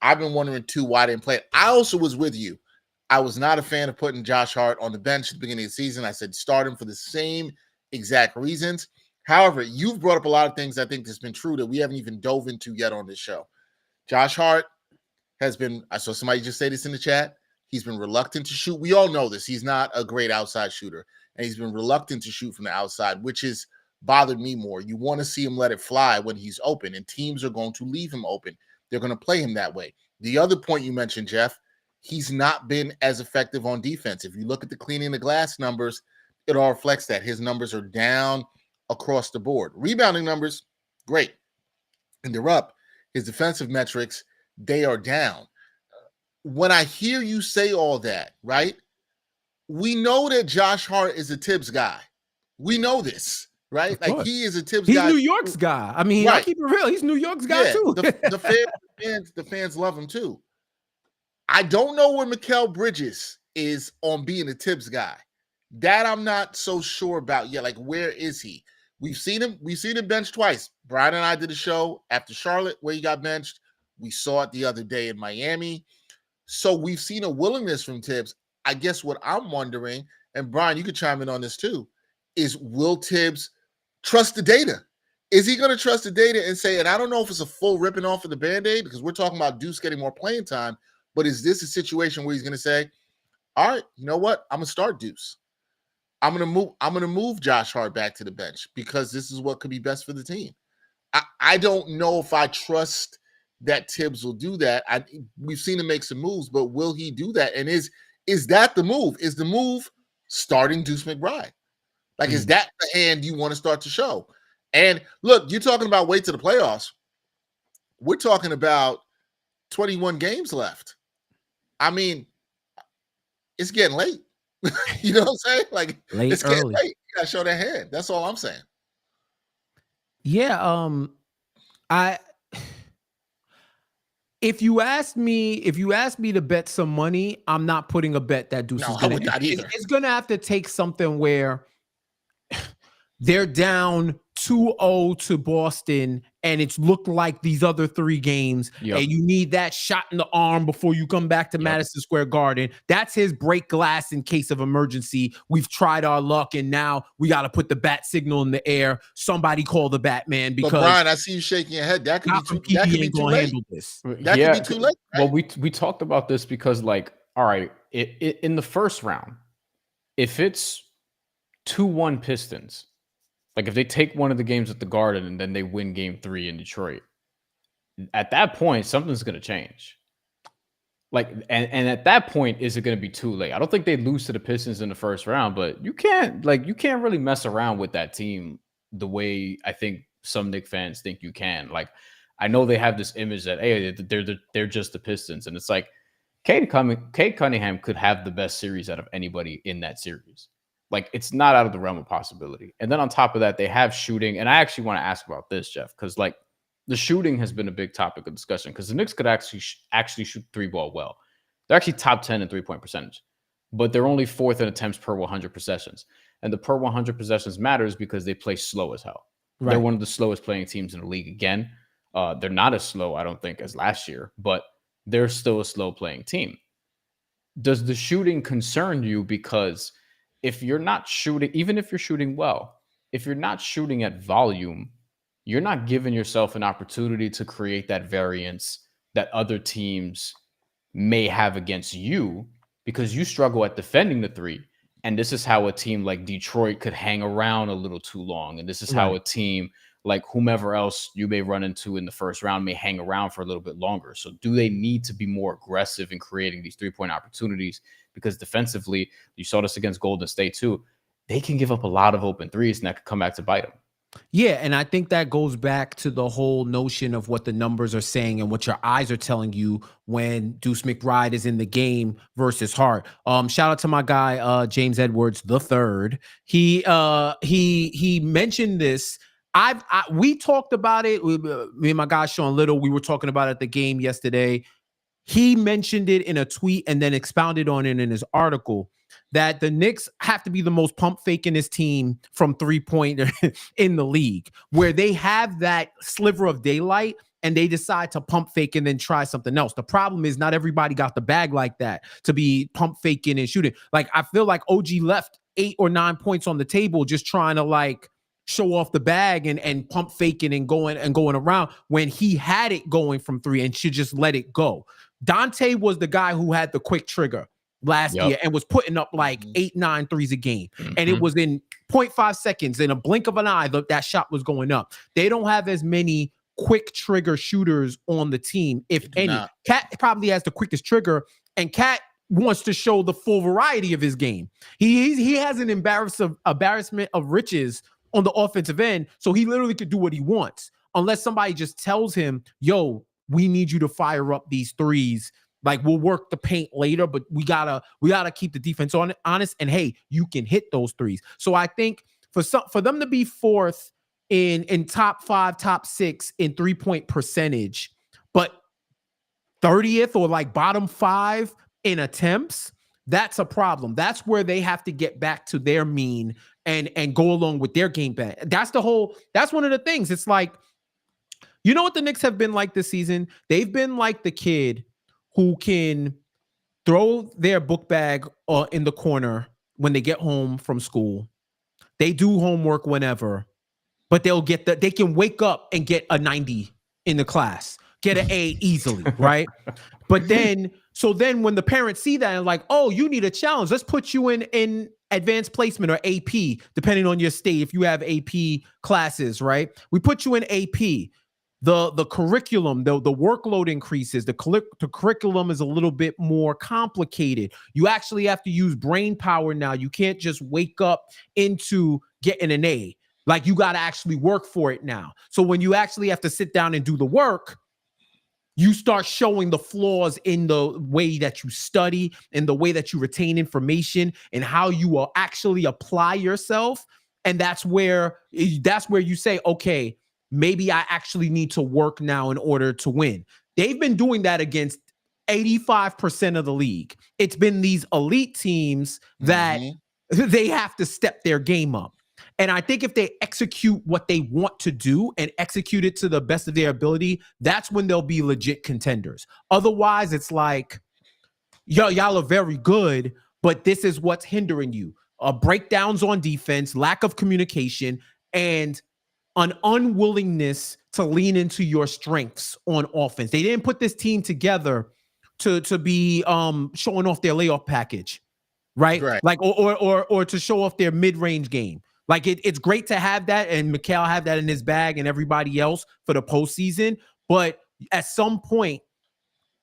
I've been wondering, too, why they didn't play it. I also was with you. I was not a fan of putting Josh Hart on the bench at the beginning of the season. I said start him for the same exact reasons. However, you've brought up a lot of things I think that's been true that we haven't even dove into yet on this show. Josh Hart has been, I saw somebody just say this in the chat, he's been reluctant to shoot. We all know this. He's not a great outside shooter, and he's been reluctant to shoot from the outside, which has bothered me more. You want to see him let it fly when he's open, and teams are going to leave him open. They're going to play him that way. The other point you mentioned, Jeff, he's not been as effective on defense. If you look at the cleaning the glass numbers, it all reflects that. His numbers are down across the board. Rebounding numbers, great. And they're up. His defensive metrics, they are down. When I hear you say all that, right, we know that Josh Hart is a Tibbs guy. We know this, right? Like, he is a Tibbs guy. He's New York's guy. I mean, I keep it real. He's New York's guy, too. The fans love him, too. I don't know where Mikal Bridges is on being a Tibbs guy. That I'm not so sure about yet. Like, where is he? We've seen him benched twice. Bryan and I did a show after Charlotte where he got benched. We saw it the other day in Miami. So we've seen a willingness from Tibbs. I guess what I'm wondering, and Bryan, you could chime in on this too, is will Tibbs trust the data? Is he going to trust the data and say, and I don't know if it's a full ripping off of the Band-Aid, because we're talking about Deuce getting more playing time, but is this a situation where he's going to say, all right, you know what? I'm going to start Deuce. I'm gonna move Josh Hart back to the bench because this is what could be best for the team. I don't know if I trust that Tibbs will do that. We've seen him make some moves, but will he do that? And is that the move? Is the move starting Deuce McBride? Like, is that the hand you want to start to show? And look, you're talking about wait to the playoffs. We're talking about 21 games left. I mean, it's getting late. You know what I'm saying? Like, it's getting late. You gotta show that hand. That's all I'm saying. Yeah. If you ask me to bet some money, I'm not putting a bet that Deuce is going to. It's going to have to take something where they're down 2-0 to Boston, and it's looked like these other 3 games, and you need that shot in the arm before you come back to Madison Square Garden. That's his break glass in case of emergency. We've tried our luck, and now we got to put the bat signal in the air. Somebody call the Batman, because Bryan, I see you shaking your head. That could be too late. Handle this. That could be too late. Right? Well, we talked about this because, like, all right, in the first round, if it's 2-1 Pistons, like if they take one of the games at the Garden and then they win game 3 in Detroit, at that point, something's going to change. Like, and at that point, is it going to be too late? I don't think they lose to the Pistons in the first round, but you can't really mess around with that team the way I think some Knicks fans think you can. Like, I know they have this image that, hey, they're just the Pistons. And it's like, Cade Cunningham could have the best series out of anybody in that series. Like, it's not out of the realm of possibility. And then on top of that, they have shooting. And I actually want to ask about this, Jeff, because like the shooting has been a big topic of discussion because the Knicks could actually shoot three ball well. They're actually top 10 in 3-point percentage, but they're only fourth in attempts per 100 possessions. And the per 100 possessions matters because they play slow as hell. Right. They're one of the slowest playing teams in the league again. They're not as slow, I don't think, as last year, but they're still a slow playing team. Does the shooting concern you? Because if you're not shooting, even if you're shooting well, if you're not shooting at volume, you're not giving yourself an opportunity to create that variance that other teams may have against you because you struggle at defending the three. And this is how a team like Detroit could hang around a little too long. And this is how a team like whomever else you may run into in the first round may hang around for a little bit longer. So do they need to be more aggressive in creating these 3-point opportunities? Because defensively, you saw this against Golden State too. They can give up a lot of open threes and that could come back to bite them. Yeah, and I think that goes back to the whole notion of what the numbers are saying and what your eyes are telling you when Deuce McBride is in the game versus Hart. Shout out to my guy James Edwards III. He mentioned this. We talked about it. Me and my guy Sean Little, we were talking about it at the game yesterday. He mentioned it in a tweet and then expounded on it in his article that the Knicks have to be the most pump faking team from 3-point in the league, where they have that sliver of daylight and they decide to pump fake and then try something else. The problem is not everybody got the bag like that to be pump faking and shooting. Like, I feel like OG left 8 or 9 points on the table just trying to like show off the bag and pump faking and going around when he had it going from 3 and should just let it go. Dante was the guy who had the quick trigger last year and was putting up like 8-9 threes a game. And it was in 0.5 seconds, in a blink of an eye, that shot was going up. They don't have as many quick trigger shooters on the team, if any. Cat probably has the quickest trigger, and Cat wants to show the full variety of his game. He has an embarrassment of riches on the offensive end, so he literally could do what he wants unless somebody just tells him, yo, we need you to fire up these threes. Like, we'll work the paint later, but we gotta keep the defense honest. And hey, you can hit those threes. So I think for them to be fourth in top 5, top 6 in 3-point percentage, but 30th or like bottom 5 in attempts, that's a problem. That's where they have to get back to their mean and go along with their game plan. That's one of the things. It's like, you know what the Knicks have been like this season? They've been like the kid who can throw their book bag in the corner when they get home from school. They do homework whenever, but they can wake up and get a 90 in the class, get an A easily, right? But then when the parents see that and like, oh, you need a challenge, let's put you in advanced placement or AP, depending on your state. If you have AP classes, right? We put you in AP. The curriculum, the workload increases. The curriculum is a little bit more complicated. You actually have to use brain power now. You can't just wake up into getting an A. Like, you got to actually work for it now. So when you actually have to sit down and do the work, you start showing the flaws in the way that you study, in the way that you retain information, and how you will actually apply yourself. And that's where you say, okay, maybe I actually need to work now in order to win. They've been doing that against 85% of the league. It's been these elite teams that they have to step their game up. And I think if they execute what they want to do and execute it to the best of their ability, that's when they'll be legit contenders. Otherwise, it's like, y'all are very good, but this is what's hindering you. Breakdowns on defense, lack of communication, and an unwillingness to lean into your strengths on offense. They didn't put this team together to be showing off their layoff package, right? Like or to show off their mid-range game. Like, it's great to have that, and Mikal have that in his bag and everybody else for the postseason. But at some point,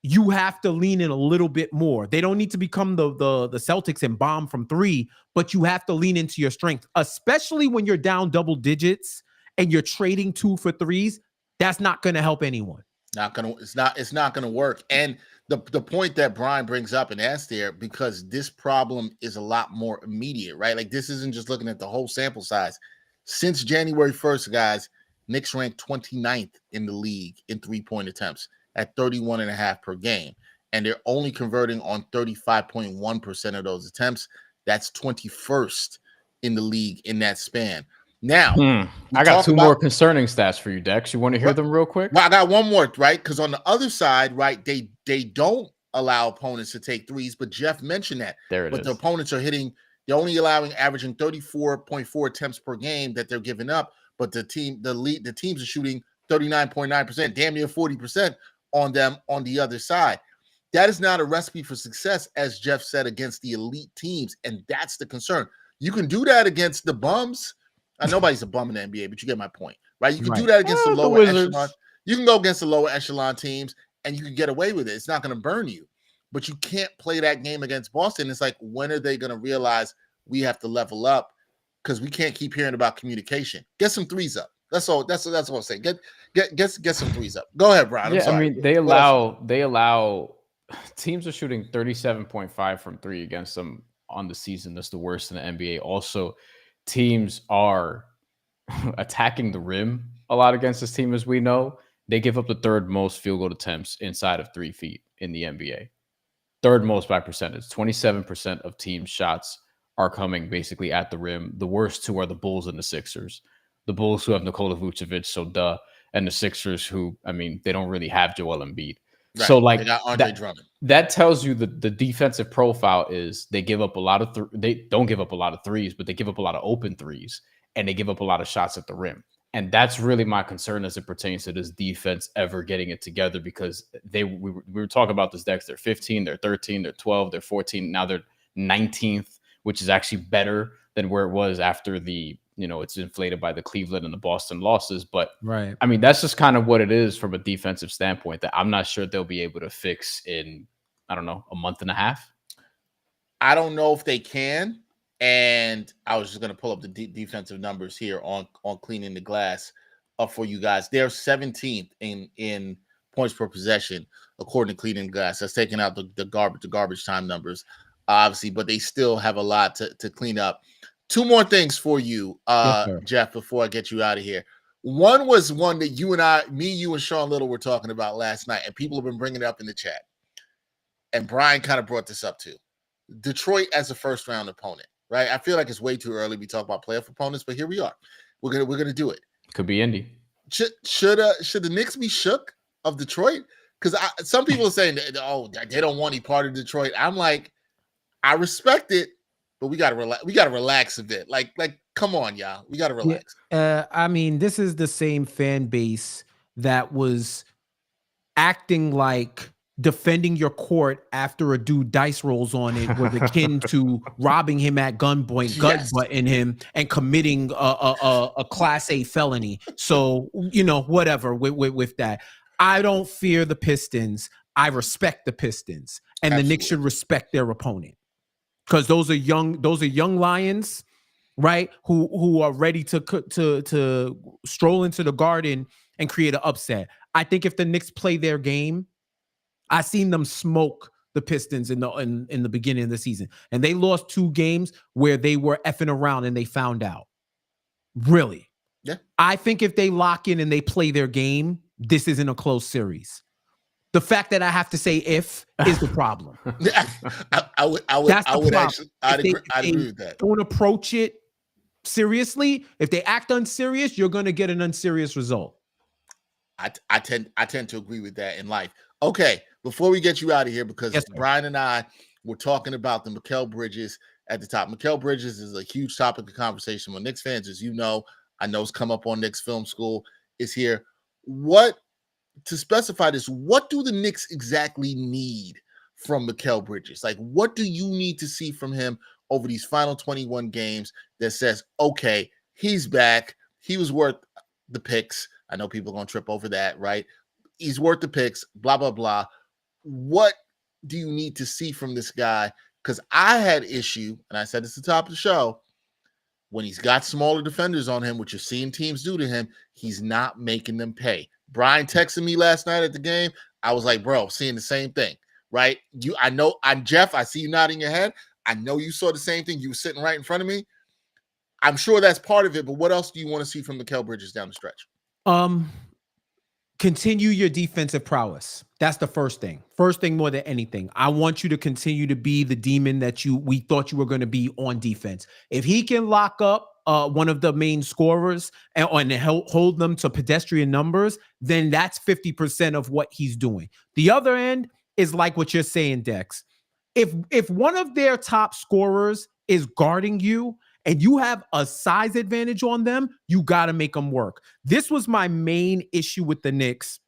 you have to lean in a little bit more. They don't need to become the Celtics and bomb from 3, but you have to lean into your strength, especially when you're down double digits and you're trading 2 for 3s. That's not going to help anyone. It's not gonna work. And the point that Bryan brings up and asks there, because this problem is a lot more immediate, right? Like, this isn't just looking at the whole sample size. Since January 1st, guys, Knicks ranked 29th in the league in 3-point attempts at 31.5 per game. And they're only converting on 35.1% of those attempts. That's 21st in the league in that span. Now, I got two more concerning stats for you, Dex. You want to hear them real quick? Well, I got one more, right? Because on the other side, right, they don't allow opponents to take threes, but Jeff mentioned that. But the opponents are hitting, they're only averaging 34.4 attempts per game that they're giving up, but the teams are shooting 39.9%, damn near 40% on them on the other side. That is not a recipe for success, as Jeff said, against the elite teams, and that's the concern. You can do that against the bums. Nobody's a bum in the NBA, but you get my point, right? You can do that against the lower echelon. You can go against the lower echelon teams, and you can get away with it. It's not going to burn you, but you can't play that game against Boston. It's like, when are they going to realize we have to level up? Because we can't keep hearing about communication. Get some threes up. That's all. That's what I'm saying. Get some threes up. Go ahead, Bryan. I'm sorry. I mean, they allow teams are shooting 37.5 from three against them on the season. That's the worst in the NBA. Also, teams are attacking the rim a lot against this team, as we know. They give up the third most field goal attempts inside of 3 feet in the NBA. Third most by percentage. 27% of team shots are coming basically at the rim. The worst two are the Bulls and the Sixers. The Bulls, who have Nikola Vucevic, so duh, and the Sixers, who, I mean, they don't really have Joel Embiid. Right. So, like, they got Andre Drummond. That tells you the defensive profile is they give up a lot of they don't give up a lot of threes, but they give up a lot of open threes, and they give up a lot of shots at the rim. And that's really my concern as it pertains to this defense ever getting it together, because we were talking about this, Dexter. They're 15, they're 13, they're 12, they're 14. Now they're 19th, which is actually better than where it was after it's inflated by the Cleveland and the Boston losses. But right, I mean, that's just kind of what it is from a defensive standpoint that I'm not sure they'll be able to fix in, I don't know, a month and a half. I don't know if they can. And I was just going to pull up the defensive numbers here on cleaning the glass for you guys. They're 17th in points per possession, according to cleaning the glass. That's taking out the garbage time numbers, obviously, but they still have a lot to clean up. Two more things for you, Jeff, before I get you out of here. One was one that you and Sean Little were talking about last night, and people have been bringing it up in the chat. And Bryan kind of brought this up too. Detroit as a first-round opponent. Right, I feel like it's way too early. We talk about playoff opponents, but here we are. We're gonna do it. Could be Indy. Should the Knicks be shook of Detroit? Because some people are saying that, they don't want any part of Detroit. I'm like, I respect it, but we gotta relax. We gotta relax a bit. Like, come on, y'all. We gotta relax. I mean, this is the same fan base that was acting like defending your court after a dude dice rolls on it was akin to robbing him at gunpoint, gut-butting him, and committing a Class A felony. So, whatever with that. I don't fear the Pistons. I respect the Pistons, and Absolutely. The Knicks should respect their opponent, because those are young Lions, right? Who are ready to stroll into the Garden and create an upset. I think if the Knicks play their game, I seen them smoke the Pistons in the beginning of the season, and they lost 2 games where they were effing around and they found out. Really, yeah. I think if they lock in and they play their game, this isn't a close series. The fact that I have to say "if" is the problem. I'd agree with that. Don't approach it seriously. If they act unserious, you're going to get an unserious result. I tend to agree with that in life. Okay, before we get you out of here, because Bryan and I were talking about the Mikal Bridges at the top. Mikal Bridges is a huge topic of conversation with Knicks fans, as you know. I know it's come up on Knicks Film School. Is here. To specify this, what do the Knicks exactly need from Mikal Bridges? Like, what do you need to see from him over these final 21 games that says, okay, he's back. He was worth the picks. I know people are going to trip over that, right? He's worth the picks, blah, blah, blah. What do you need to see from this guy? Because I had issue, and I said this at the top of the show, when he's got smaller defenders on him, which you're seeing teams do to him, he's not making them pay. Bryan texted me last night at the game. I was like, bro, seeing the same thing, right? I'm Jeff. I see you nodding your head. I know you saw the same thing. You were sitting right in front of me. I'm sure that's part of it, but what else do you want to see from Mikal Bridges down the stretch? Continue your defensive prowess. That's the first thing. First thing more than anything. I want you to continue to be the demon that we thought you were going to be on defense. If he can lock up one of the main scorers and hold them to pedestrian numbers, then that's 50% of what he's doing. The other end is like what you're saying, Dex. If one of their top scorers is guarding you and you have a size advantage on them, you got to make them work. This was my main issue with the Knicks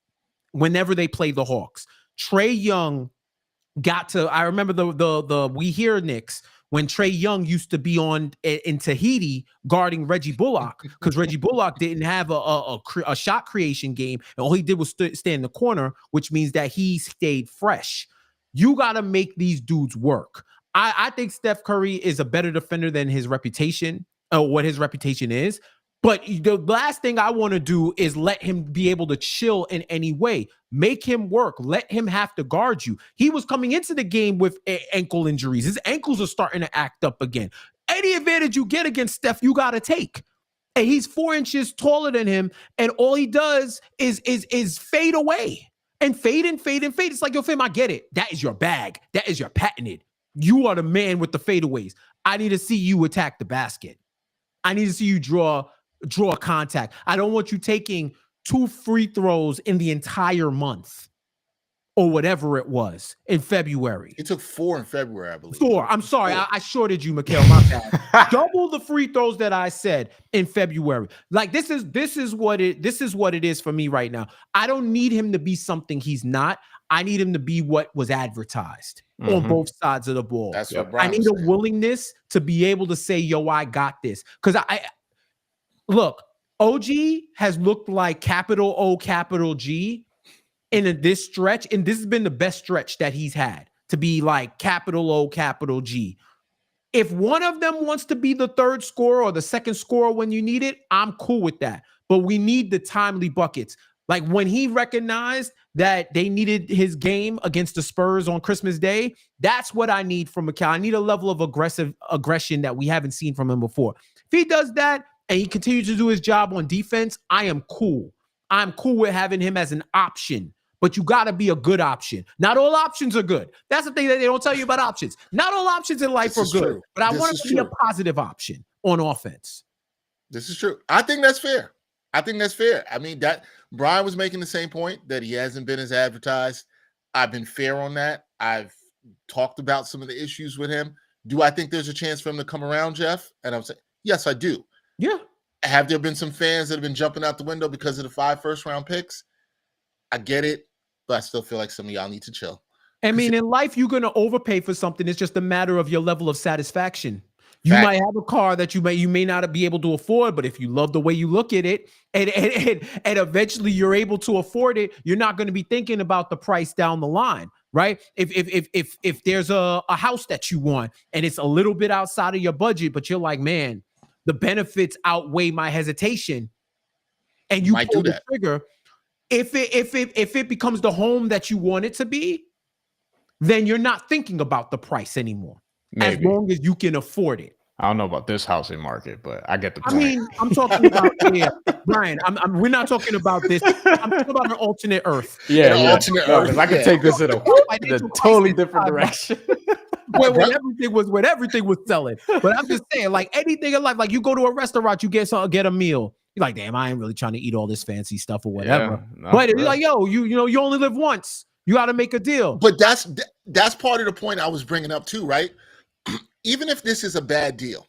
whenever they play the Hawks. Trae Young got to, I remember the We Hear Knicks when Trae Young used to be in Tahiti guarding Reggie Bullock, because Reggie Bullock didn't have a shot creation game, and all he did was stay in the corner, which means that he stayed fresh. You got to make these dudes work. I think Steph Curry is a better defender than his reputation, or what his reputation is. But the last thing I want to do is let him be able to chill in any way. Make him work. Let him have to guard you. He was coming into the game with ankle injuries. His ankles are starting to act up again. Any advantage you get against Steph, you got to take. And he's 4 inches taller than him, and all he does is fade away. And fade and fade and fade. It's like, yo, fam, I get it. That is your bag. That is your patented. You are the man with the fadeaways. I need to see you attack the basket. I need to see you draw contact. I don't want you taking 2 free throws in the entire month or whatever it was in February. He took 4 in February, I believe. 4. I'm sorry. I shorted you, Mikal. My bad. Double the free throws that I said in February. Like this is what it is for me right now. I don't need him to be something he's not. I need him to be what was advertised on both sides of the ball. That's what Bryan I need a willingness to be able to say, yo, I got this. Because look, OG has looked like capital O, capital G in this stretch. And this has been the best stretch that he's had, to be like capital O, capital G. If one of them wants to be the third scorer or the second scorer when you need it, I'm cool with that. But we need the timely buckets. Like when he recognized that they needed his game against the Spurs on Christmas Day, that's what I need from Mikal. I need a level of aggression that we haven't seen from him before. If he does that and he continues to do his job on defense, I am cool. I'm cool with having him as an option, but you got to be a good option. Not all options are good. That's the thing that they don't tell you about options. Not all options in life are good, but I want to be a positive option on offense. This is true. I think that's fair. I mean, that Bryan was making the same point, that he hasn't been as advertised. I've been fair on that. I've talked about some of the issues with him. Do I think there's a chance for him to come around, Jeff? And I'm saying, yes, I do. Yeah. Have there been some fans that have been jumping out the window because of the 5 first-round picks? I get it, but I still feel like some of y'all need to chill. I mean, in life, you're going to overpay for something. It's just a matter of your level of satisfaction. You might have a car that you may not be able to afford, but if you love the way you look at it and eventually you're able to afford it, you're not going to be thinking about the price down the line, right? If there's a house that you want and it's a little bit outside of your budget, but you're like, man, the benefits outweigh my hesitation, and you might pull the trigger. If it becomes the home that you want it to be, then you're not thinking about the price anymore. Maybe. As long as you can afford it. I don't know about this housing market, but I get the point. I mean, I'm talking about Bryan. We're not talking about this. I'm talking about an alternate Earth. Alternate Earth. I could take this in a totally different direction. when everything was selling. But I'm just saying, like anything in life, like you go to a restaurant, you get a meal. You're like, damn, I ain't really trying to eat all this fancy stuff or whatever. But you're like, yo, you only live once. You got to make a deal. But that's part of the point I was bringing up too, right? Even if this is a bad deal,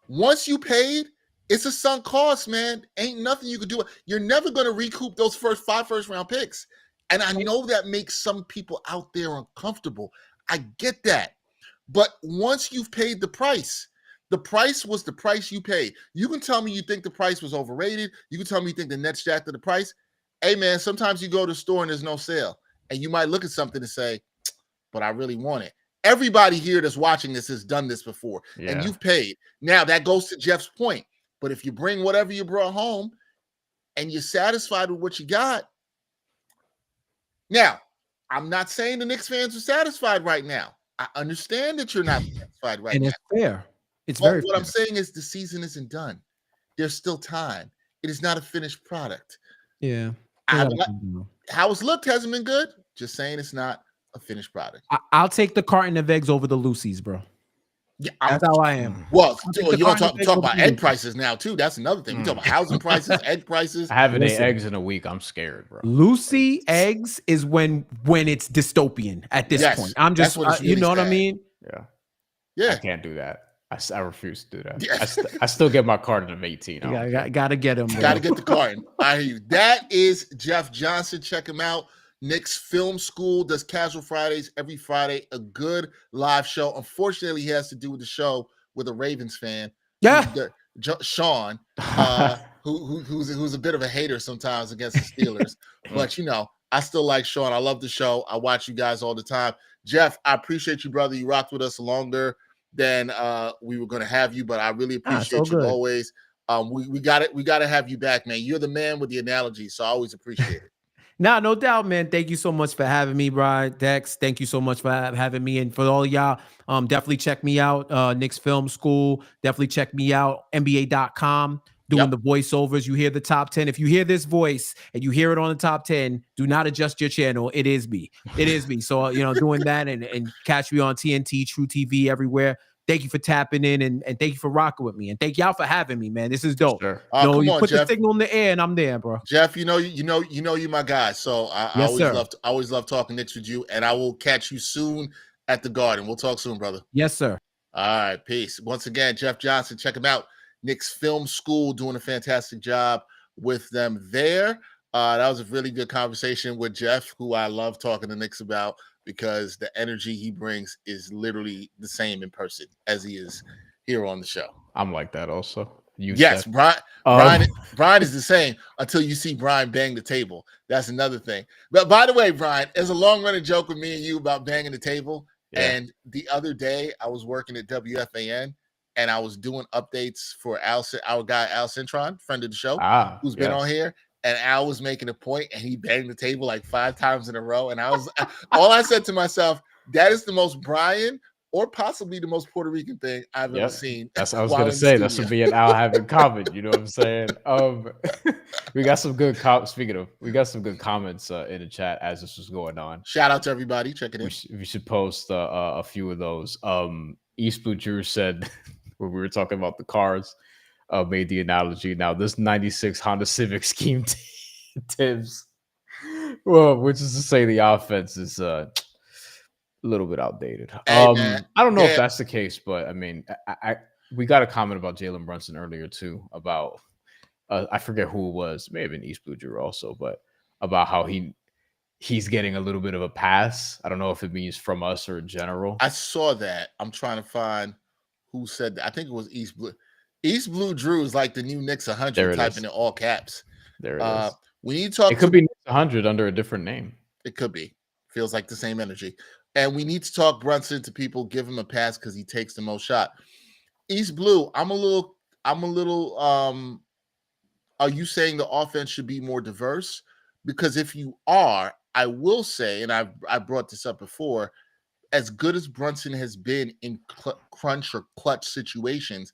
once you paid, it's a sunk cost, man. Ain't nothing you could do. You're never going to recoup those 5 first-round picks. And I know that makes some people out there uncomfortable. I get that. But once you've paid the price was the price you paid. You can tell me you think the price was overrated. You can tell me you think the Nets jacked up the price. Hey, man, sometimes you go to the store and there's no sale. And you might look at something and say, but I really want it. Everybody here that's watching this has done this before, and you've paid. Now, that goes to Jeff's point. But if you bring whatever you brought home and you're satisfied with what you got. Now, I'm not saying the Knicks fans are satisfied right now. I understand that you're not satisfied right And now. it's fair. It's But very what fair. I'm saying is the season isn't done. There's still time. It is not a finished product. Yeah. How it's looked hasn't been good. Just saying it's not a finished product. I'll take the carton of eggs over the Lucy's, bro. Yeah, that's how I am. Well, you want to talk about egg prices now too. That's another thing. We talk about housing prices, egg prices. I haven't ate eggs in a week. I'm scared, bro. Lucy eggs is when it's dystopian at this point. I'm just, really you know what I mean? Yeah. I can't do that. I refuse to do that. Yes. I still get my carton of 18. Gotta get him. Gotta get the carton. I hear you. That is Jeff Johnson. Check him out. Knicks Film School does Casual Fridays every Friday. A good live show. Unfortunately, he has to do the show with a Ravens fan. Yeah, Sean, who's a bit of a hater sometimes against the Steelers. But I still like Sean. I love the show. I watch you guys all the time. Jeff, I appreciate you, brother. You rocked with us longer than we were going to have you, but I really appreciate you always. We got it. We got to have you back, man. You're the man with the analogy, so I always appreciate it. No doubt, man. Thank you so much for having me, Bryan. Dex, thank you so much for having me. And for all y'all, definitely check me out. Knicks Film School. Definitely check me out. NBA.com. Doing the voiceovers. You hear the top 10. If you hear this voice and you hear it on the top 10, do not adjust your channel. It is me. It is me. So, doing that and catch me on TNT, True TV, everywhere. Thank you for tapping in and thank you for rocking with me. And thank y'all for having me, man. This is dope. Sure. You put Jeff. The signal in the air and I'm there, bro. Jeff, you know you're my guy. So I always love talking Knicks with you. And I will catch you soon at the Garden. We'll talk soon, brother. Yes, sir. All right, peace. Once again, Jeff Johnson, check him out. Knicks Film School, doing a fantastic job with them there. That was a really good conversation with Jeff, who I love talking to Knicks about, because the energy he brings is literally the same in person as he is here on the show. I'm like that also. Bryan is the same until you see Bryan bang the table. That's another thing. But by the way, Bryan, there's a long-running joke with me and you about banging the table. Yeah. And the other day, I was working at WFAN, and I was doing updates for our guy, Al Cintron, friend of the show, who's been on here. And Al was making a point, and he banged the table like 5 times in a row. And all I said to myself, that is the most Bryan or possibly the most Puerto Rican thing I've ever seen. That's what I was going to say. That's what me and Al have in common. You know what I'm saying? We got some good we got some good comments in the chat as this was going on. Shout out to everybody checking in. We should post a few of those. East Blue Drew said when we were talking about the cars, made the analogy. Now this 96 Honda Civic scheme Tibbs, well, which is to say the offense is a little bit outdated. I don't know if that's the case, but I mean, we got a comment about Jalen Brunson earlier too, about I forget who it was, it may have been East Blue Drew also, but about how he's getting a little bit of a pass. I don't know if it means from us or in general. I saw that. I'm trying to find who said that. I think it was East Blue. East Blue Drew is like the new Knicks 100, typing in all caps. There it is. We need to talk. It could be Knicks 100 under a different name. It could be. Feels like the same energy. And we need to talk Brunson to people, give him a pass because he takes the most shot. East Blue, I'm a little. Are you saying the offense should be more diverse? Because if you are, I will say, and I brought this up before, as good as Brunson has been in crunch or clutch situations,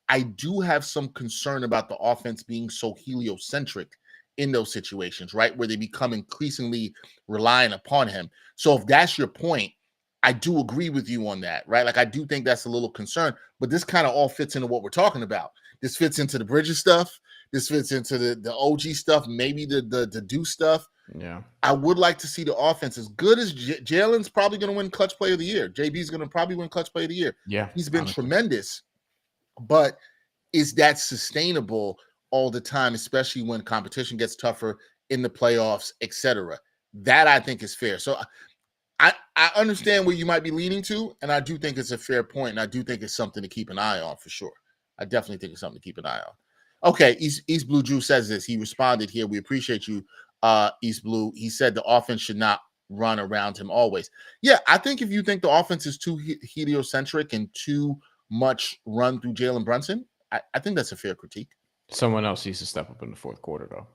I do have some concern about the offense being so heliocentric in those situations, right? Where they become increasingly reliant upon him. So if that's your point, I do agree with you on that, right? Like, I do think that's a little concern, but this kind of all fits into what we're talking about. This fits into the Bridges stuff. This fits into the OG stuff, maybe the Deuce stuff. Yeah. I would like to see the offense as good as Jalen's probably going to win Clutch Player of the Year. JB's going to probably win Clutch Player of the Year. Yeah. He's been tremendous. But is that sustainable all the time, especially when competition gets tougher in the playoffs, etc.? That I think is fair. So I understand where you might be leaning to, and I do think it's a fair point, and I do think it's something to keep an eye on for sure. I definitely think it's something to keep an eye on. Okay, East Blue Drew says this. He responded here. We appreciate you, East Blue. He said the offense should not run around him always. Yeah, I think if you think the offense is too heliocentric and too much run through Jalen Brunson, I think that's a fair critique. Someone else needs to step up in the fourth quarter, though.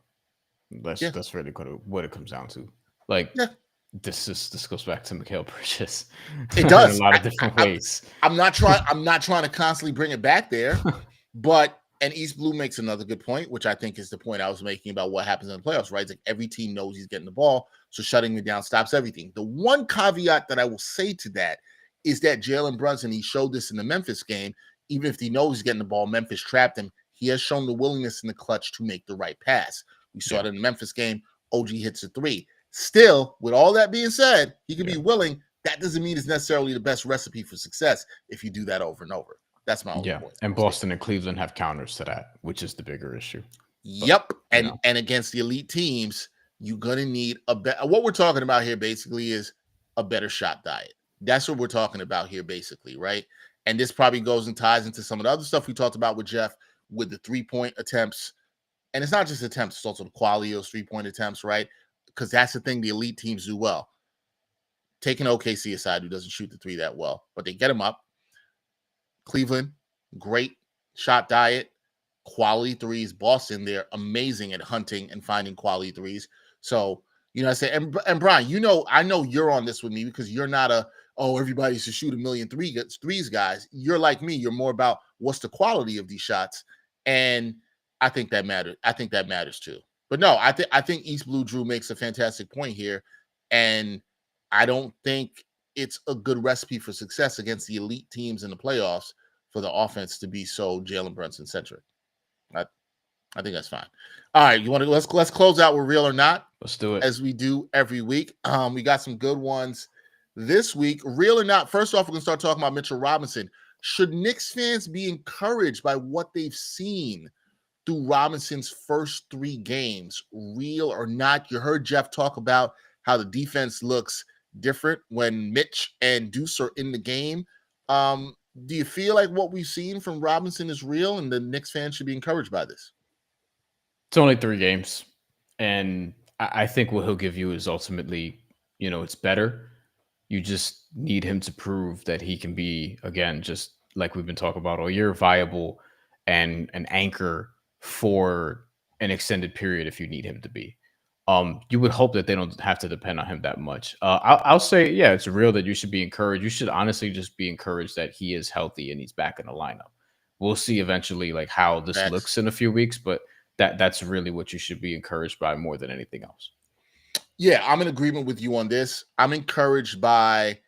That's really what it comes down to. Like, Yeah. this goes back to Mikal Bridges. It does. In a lot of different ways. I'm not trying to constantly bring it back there, but and East Blue makes another good point, which I think is the point I was making about what happens in the playoffs, right? It's like every team knows he's getting the ball, so shutting him down stops everything. The one caveat that I will say to that is that Jalen Brunson, he showed this in the Memphis game, even if he knows he's getting the ball, Memphis trapped him. He has shown the willingness in the clutch to make the right pass. We saw it in the Memphis game. OG hits a 3. Still, with all that being said, he can be willing. That doesn't mean it's necessarily the best recipe for success if you do that over and over. That's my only point. And Boston and Cleveland have counters to that, which is the bigger issue. Yep. And against the elite teams, you're going to need what we're talking about here basically is a better shot diet. That's what we're talking about here basically, right? And this probably goes and ties into some of the other stuff we talked about with Jeff with the 3-point attempts. And it's not just attempts, it's also the quality of those 3-point attempts, right? Because that's the thing the elite teams do well. Taking OKC aside, who doesn't shoot the 3 that well, but they get them up. Cleveland, great shot diet, quality 3s. Boston, they're amazing at hunting and finding quality 3s. So, I say, and Bryan, I know you're on this with me because you're not everybody should shoot 1,000,000 threes guys. You're like me. You're more about what's the quality of these shots. And I think that matters. I think that matters too. But no, I think East Blue Drew makes a fantastic point here. And I don't think it's a good recipe for success against the elite teams in the playoffs for the offense to be so Jalen Brunson centric. I think that's fine. All right, you want to let's close out with real or not. Let's do it as we do every week. We got some good ones this week. Real or not? First off, we're gonna start talking about Mitchell Robinson. Should Knicks fans be encouraged by what they've seen through Robinson's first 3 games? Real or not? You heard Jeff talk about how the defense looks different when Mitch and Deuce are in the game. Do you feel like what we've seen from Robinson is real and the Knicks fans should be encouraged by this? It's only 3 games. And I think what he'll give you is ultimately, it's better. You just need him to prove that he can be, again, just like we've been talking about all year, viable and an anchor for an extended period if you need him to be. You would hope that they don't have to depend on him that much. I'll say, it's real that you should be encouraged. You should honestly just be encouraged that he is healthy and he's back in the lineup. We'll see eventually like how this looks in a few weeks, but that's really what you should be encouraged by more than anything else. Yeah, I'm in agreement with you on this. I'm encouraged by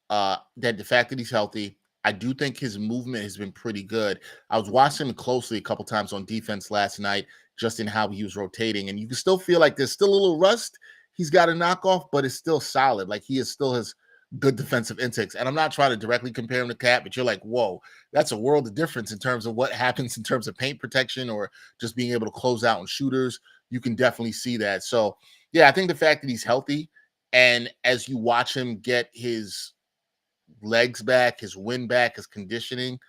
that the fact that he's healthy. I do think his movement has been pretty good. I was watching him closely a couple times on defense last night, just in how he was rotating. And you can still feel like there's still a little rust he's got to knock off, but it's still solid. Like he still has good defensive instincts. And I'm not trying to directly compare him to Cat, but you're like, whoa, that's a world of difference in terms of what happens in terms of paint protection or just being able to close out on shooters. You can definitely see that. So, yeah, I think the fact that he's healthy and as you watch him get his legs back, his wind back, his conditioning,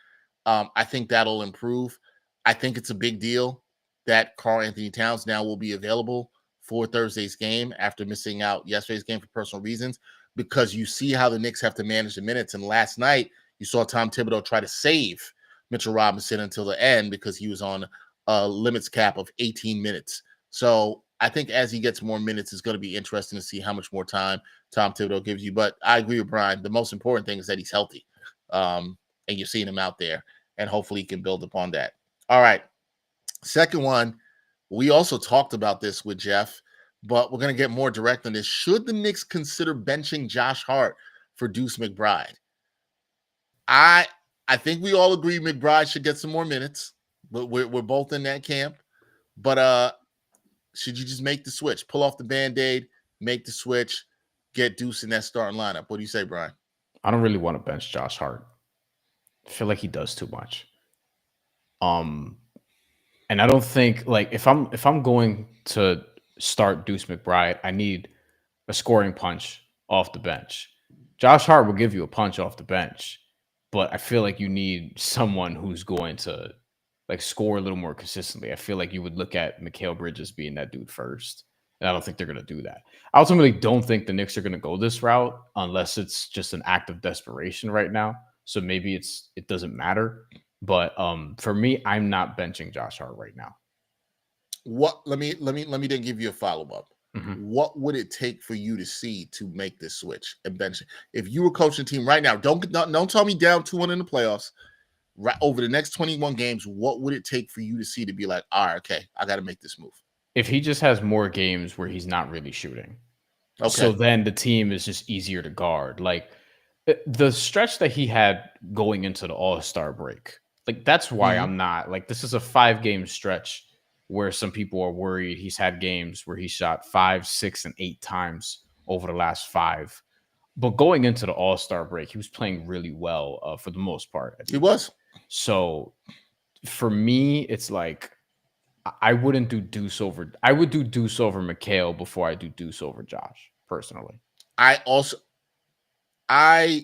I think that'll improve. I think it's a big deal that Karl-Anthony Towns now will be available for Thursday's game after missing out yesterday's game for personal reasons, because you see how the Knicks have to manage the minutes. And last night, you saw Tom Thibodeau try to save Mitchell Robinson until the end because he was on a limits cap of 18 minutes. So I think as he gets more minutes, it's going to be interesting to see how much more time Tom Thibodeau gives you. But I agree with Bryan. The most important thing is that he's healthy. And you're seeing him out there, and hopefully he can build upon that. All right. Second one, we also talked about this with Jeff, but we're going to get more direct on this. Should the Knicks consider benching Josh Hart for Deuce McBride? I think we all agree McBride should get some more minutes, but we're both in that camp. But should you just make the switch, pull off the Band-Aid, make the switch, get Deuce in that starting lineup? What do you say, Bryan? I don't really want to bench Josh Hart. I feel like he does too much. And I don't think like if I'm going to start Deuce McBride, I need a scoring punch off the bench. Josh Hart will give you a punch off the bench, but I feel like you need someone who's going to like score a little more consistently. I feel like you would look at Mikal Bridges being that dude first, and I don't think they're going to do that. I ultimately don't think the Knicks are going to go this route unless it's just an act of desperation right now. So maybe it doesn't matter. But for me, I'm not benching Josh Hart right now. let me then give you a follow-up. What would it take for you to see to make this switch and bench? If you were coaching a team right now, don't tell me down 2-1 in the playoffs. Right over the next 21 games, what would it take for you to see to be like, all right, okay, I got to make this move? If he just has more games where he's not really shooting. Okay. So then the team is just easier to guard. Like the stretch that he had going into the All-Star break, like that's why I'm not like, this is a 5-game stretch where some people are worried. He's had games where he shot 5, 6, and 8 times over the last 5. But going into the All-Star break, he was playing really well for the most part. He was. So for me, it's like I wouldn't do Deuce over. I would do Deuce over Mikal before I do Deuce over Josh, personally. I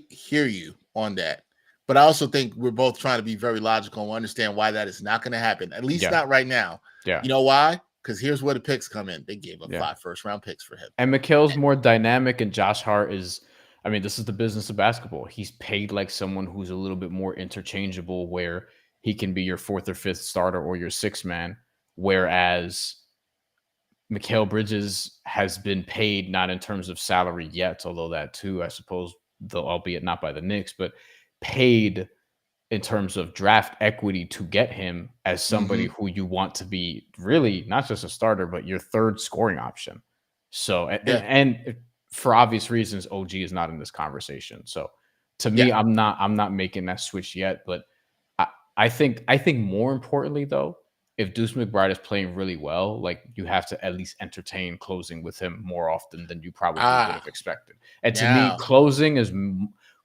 hear you on that. But I also think we're both trying to be very logical and understand why that is not going to happen. At least not right now. Yeah. You know why? Because here's where the picks come in. They gave up 5 first-round picks for him. And Mikal's more dynamic, and Josh Hart is, I mean, this is the business of basketball. He's paid like someone who's a little bit more interchangeable, where he can be your 4th or 5th starter or your 6th man, whereas Mikal Bridges has been paid not in terms of salary yet, although that too, I suppose, though, albeit not by the Knicks, but paid in terms of draft equity to get him as somebody who you want to be really not just a starter, but your 3rd scoring option. So, and for obvious reasons, OG is not in this conversation. So to me, I'm not making that switch yet, but I think more importantly though, if Deuce McBride is playing really well, like you have to at least entertain closing with him more often than you probably would have expected. And to me, closing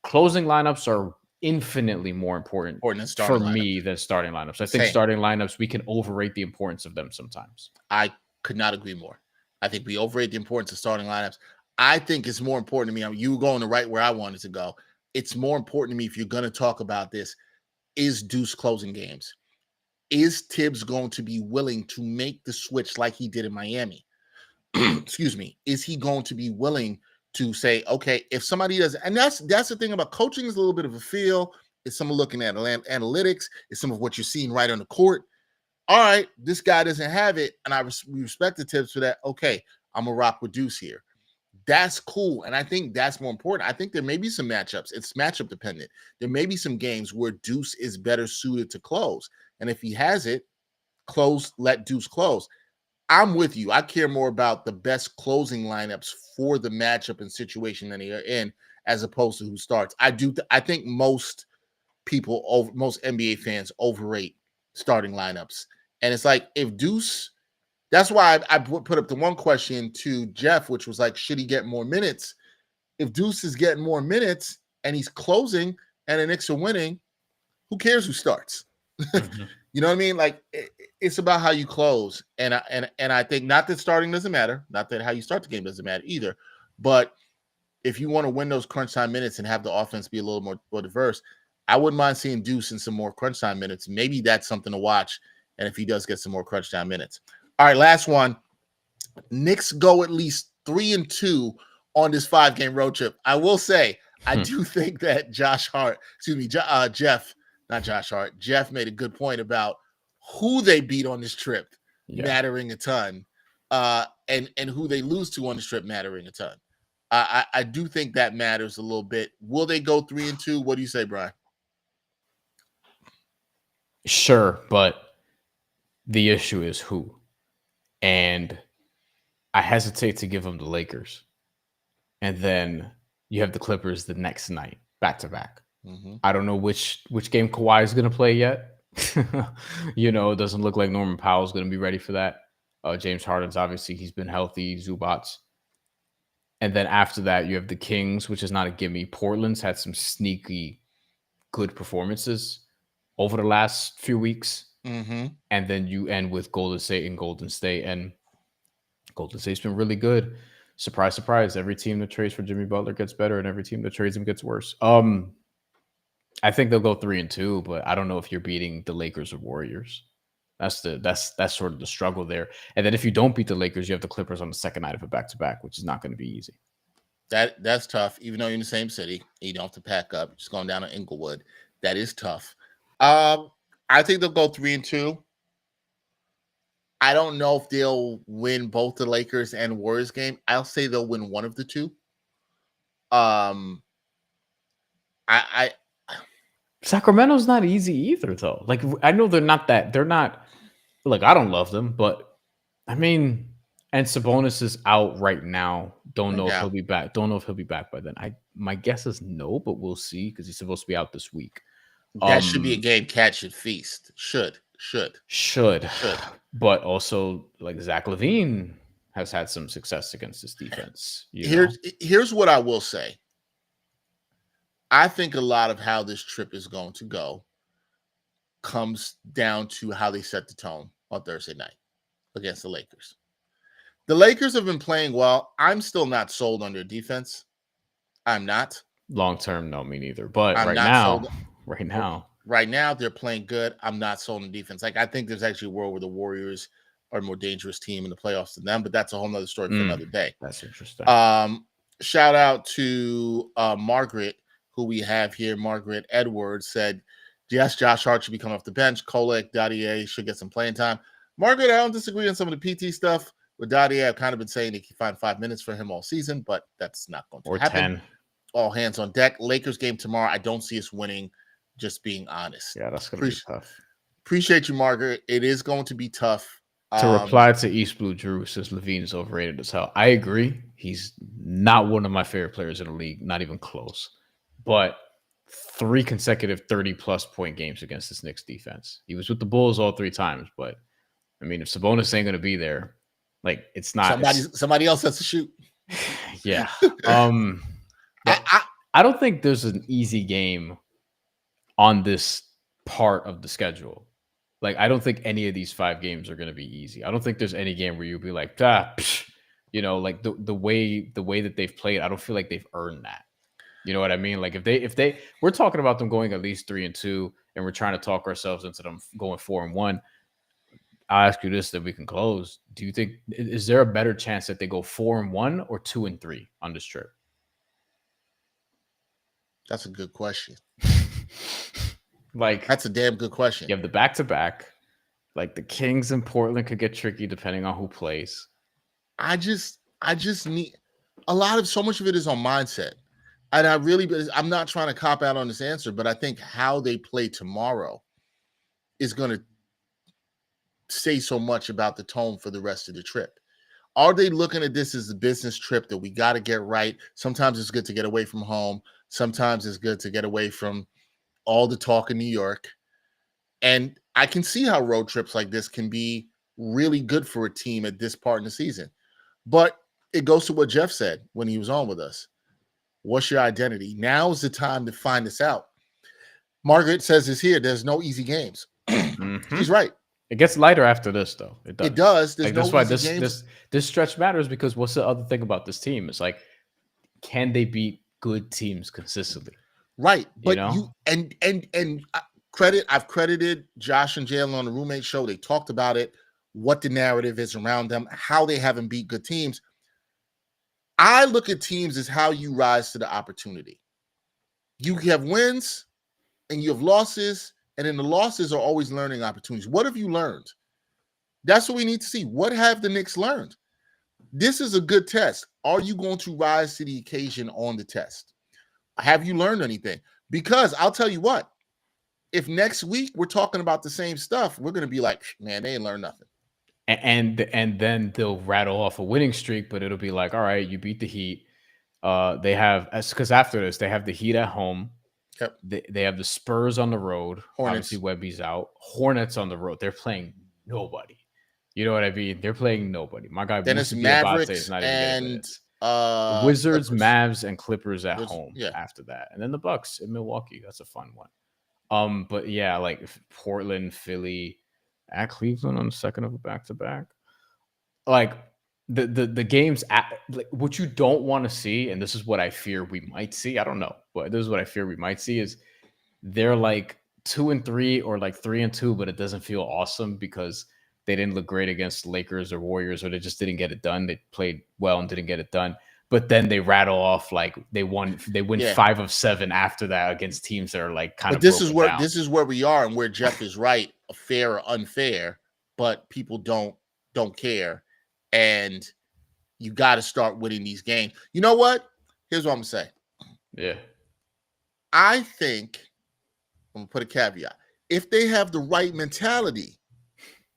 lineups are infinitely more important for me than starting lineups. I think starting lineups, we can overrate the importance of them sometimes. I could not agree more. I think we overrate the importance of starting lineups. I think it's more important to me. I mean, you were going to right where I wanted to go. It's more important to me, if you're going to talk about this, is Deuce closing games? Is Tibbs going to be willing to make the switch like he did in Miami? Excuse me. Is he going to be willing to say, okay, if somebody does, and that's the thing about coaching, is a little bit of a feel. It's someone looking at analytics. It's some of what you're seeing right on the court. All right, this guy doesn't have it, and we respect the Tibbs for that. Okay, I'm going to rock with Deuce here. That's cool, and I think that's more important. I think there may be some matchups. It's matchup dependent. There may be some games where Deuce is better suited to close, and if he has it, let Deuce close. I'm with you. I care more about the best closing lineups for the matchup and situation that they're in, as opposed to who starts. I think most NBA fans overrate starting lineups, and it's like if Deuce. That's why I put up the one question to Jeff, which was like, should he get more minutes? If Deuce is getting more minutes and he's closing and the Knicks are winning, who cares who starts? You know what I mean? Like, it's about how you close. And I think not that starting doesn't matter, not that how you start the game doesn't matter either. But if you want to win those crunch time minutes and have the offense be a little more diverse, I wouldn't mind seeing Deuce in some more crunch time minutes. Maybe that's something to watch. And if he does get some more crunch time minutes. All right, last one. Knicks go at least 3-2 on this 5-game road trip. I will say, I do think that Jeff, not Josh Hart, Jeff made a good point about who they beat on this trip mattering a ton, and who they lose to on this trip mattering a ton. I do think that matters a little bit. Will they go 3-2? What do you say, Bryan? Sure, but the issue is who. And I hesitate to give them the Lakers. And then you have the Clippers the next night, back to back. I don't know which game Kawhi is going to play yet. It doesn't look like Norman Powell is going to be ready for that. James Harden's obviously, he's been healthy. Zubats. And then after that, you have the Kings, which is not a gimme. Portland's had some sneaky good performances over the last few weeks. And then you end with Golden State. And Golden State's been really good. Surprise, surprise. Every team that trades for Jimmy Butler gets better, and every team that trades him gets worse. I think they'll go 3-2, but I don't know if you're beating the Lakers or Warriors. That's sort of the struggle there. And then if you don't beat the Lakers, you have the Clippers on the second night of a back-to-back, which is not going to be easy. That's tough, even though you're in the same city. You don't have to pack up. Just going down to Inglewood. That is tough. I think they'll go 3-2. I don't know if they'll win both the Lakers and Warriors game. I'll say they'll win one of the two. I Sacramento's not easy either, though. Like, I know they're not. Like, I don't love them, but I mean, and Sabonis is out right now. Don't know if he'll be back. Don't know if he'll be back by then. My guess is no, but we'll see because he's supposed to be out this week. That should be a game catch and feast. Should. But also, like, Zach LaVine has had some success against this defense. Here's what I will say. I think a lot of how this trip is going to go comes down to how they set the tone on Thursday night against the Lakers. The Lakers have been playing well. I'm still not sold on their defense. I'm not. Long term, no, me neither. But right now they're playing good. I'm not sold on defense. Like, I think there's actually a world where the Warriors are a more dangerous team in the playoffs than them, but that's a whole nother story for another day. That's interesting. Shout out to Margaret, who we have here. Margaret Edwards said, yes, Josh Hart should be coming off the bench. Kolek, Dadier should get some playing time. Margaret, I don't disagree on some of the PT stuff. With Dadier, I've kind of been saying they can find 5 minutes for him all season, but that's not going to happen. 10. All hands on deck. Lakers game tomorrow. I don't see us winning, just being honest. Yeah, that's going to be tough. Appreciate you, Margaret. It is going to be tough. To reply to East Blue Drew, says LaVine is overrated as hell. I agree. He's not one of my favorite players in the league, not even close. But 3 consecutive 30-plus point games against this Knicks defense. He was with the Bulls all 3 times, but I mean, if Sabonis ain't going to be there, like, it's not. Somebody else has to shoot. Yeah. I don't think there's an easy game on this part of the schedule. Like, I don't think any of these 5 games are going to be easy. I don't think there's any game where you'll be like, like the way that they've played, I don't feel like they've earned that. You know what I mean? Like, if we're talking about them going at least 3-2, and we're trying to talk ourselves into them going 4-1. I'll ask you this, that we can close. Do you think, is there a better chance that they go 4-1 or 2-3 on this trip? That's a good question. Like, that's a damn good question. You have the back-to-back. Like, the Kings and Portland could get tricky depending on who plays. I just need so much of it is on mindset. And I'm not trying to cop out on this answer, but I think how they play tomorrow is going to say so much about the tone for the rest of the trip. Are they looking at this as a business trip that we got to get right? Sometimes it's good to get away from home. Sometimes it's good to get away from all the talk in New York. And I can see how road trips like this can be really good for a team at this part in the season. But it goes to what Jeff said when he was on with us. What's your identity? Now is the time to find this out. Margaret says it's here. There's no easy games. She's right. It gets lighter after this, though. It does. Like, that's why this stretch matters, because what's the other thing about this team? It's like, can they beat good teams consistently? Right. But I've credited Josh and Jalen on the Roommate Show. They talked about it, what the narrative is around them, how they haven't beat good teams. I look at teams as how you rise to the opportunity. You have wins and you have losses, and then the losses are always learning opportunities. What have you learned? That's what we need to see. What have the Knicks learned? This is a good test. Are you going to rise to the occasion on the test? Have you learned anything? Because I'll tell you what, if next week we're talking about the same stuff, we're going to be like, man, they ain't learned nothing. And then they'll rattle off a winning streak, but it'll be like, all right, you beat the Heat. They have, because after this, they have the Heat at home. Yep. They have the Spurs on the road. Hornets. Obviously, Webby's out. Hornets on the road. They're playing nobody. You know what I mean? They're playing nobody. My guy, then it's Mavericks and Wizards, Clippers. Mavs, and Clippers at home. Yeah. After that, and then the Bucks in Milwaukee. That's a fun one. But yeah, like Portland, Philly, at Cleveland on the second of a back-to-back. Like the games like, what you don't want to see, and this is what I fear we might see. I don't know, but this is what I fear we might see is they're like 2-3 or like 3-2, but it doesn't feel awesome because they didn't look great against Lakers or Warriors, or they just didn't get it done. They played well and didn't get it done. But then they rattle off like they win 5 of 7 after that against teams that are like kind of. But this is where we are, and where Jeff is right, fair or unfair, but people don't don't care, and you got to start winning these games. You know what? Here's what I'm gonna say. Yeah. I think I'm gonna put a caveat. If they have the right mentality,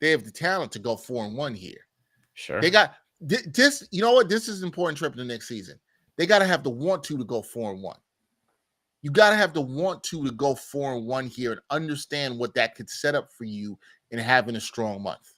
they have the talent to go 4-1 here. Sure. They got this. You know what? This is an important trip in the next season. They got to have the want to go 4-1. You got to have the want to go 4-1 here and understand what that could set up for you in having a strong month.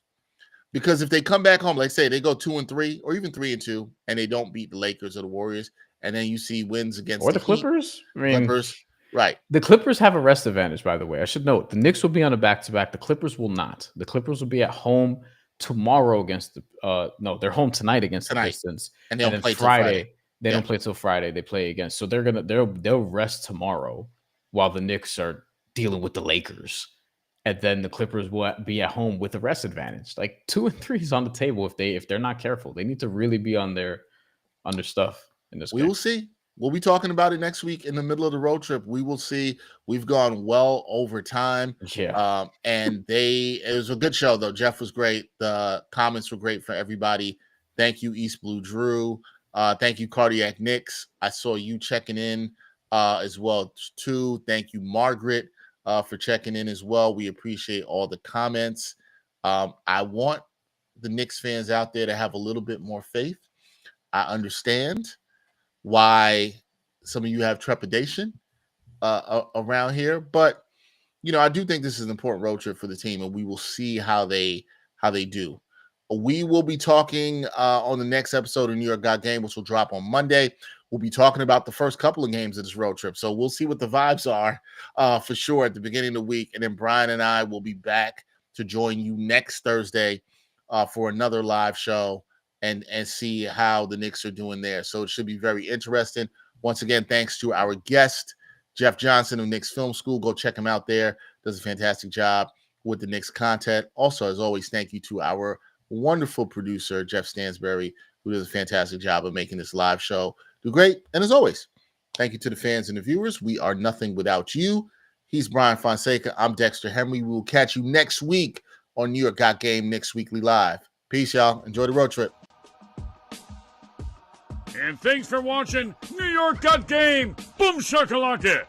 Because if they come back home, like say they go 2-3 or even 3-2, and they don't beat the Lakers or the Warriors, and then you see wins against or the Clippers. Heat, Clippers, right? The Clippers have a rest advantage, by the way. I should note the Knicks will be on a back-to-back. The Clippers will not. The Clippers will be at home tomorrow against the. No, they're home tonight against the Pistons, and they'll play Friday. They don't play till Friday. They play again, so they'll rest tomorrow while the Knicks are dealing with the Lakers, and then the Clippers will be at home with a rest advantage. Like 2 and 3 is on the table if they're not careful. They need to really be on their stuff in this. We will see. We'll be talking about it next week in the middle of the road trip. We will see. We've gone well over time. Yeah. And it was a good show though. Jeff was great. The comments were great for everybody. Thank you, East Blue Drew. Thank you, Cardiac Knicks. I saw you checking in as well too. Thank you, Margaret, for checking in as well. We appreciate all the comments. I want the Knicks fans out there to have a little bit more faith. I understand why some of you have trepidation around here, but I do think this is an important road trip for the team, and we will see how they do. We will be talking on the next episode of New York Got Game, which will drop on Monday. We'll be talking about the first couple of games of this road trip, so we'll see what the vibes are for sure at the beginning of the week, and then Bryan and I will be back to join you next Thursday for another live show and see how the Knicks are doing there. So it should be very interesting. Once again, thanks to our guest, Jeff Johnson of Knicks Film School. Go check him out there. Does a fantastic job with the Knicks content. Also, as always, thank you to our wonderful producer, Jeff Stansberry, who does a fantastic job of making this live show do great. And as always, thank you to the fans and the viewers. We are nothing without you. He's Bryan Fonseca. I'm Dexter Henry. We will catch you next week on New York Got Game Knicks Weekly Live. Peace, y'all. Enjoy the road trip. And thanks for watching New York Got Game. Boom shakalaka.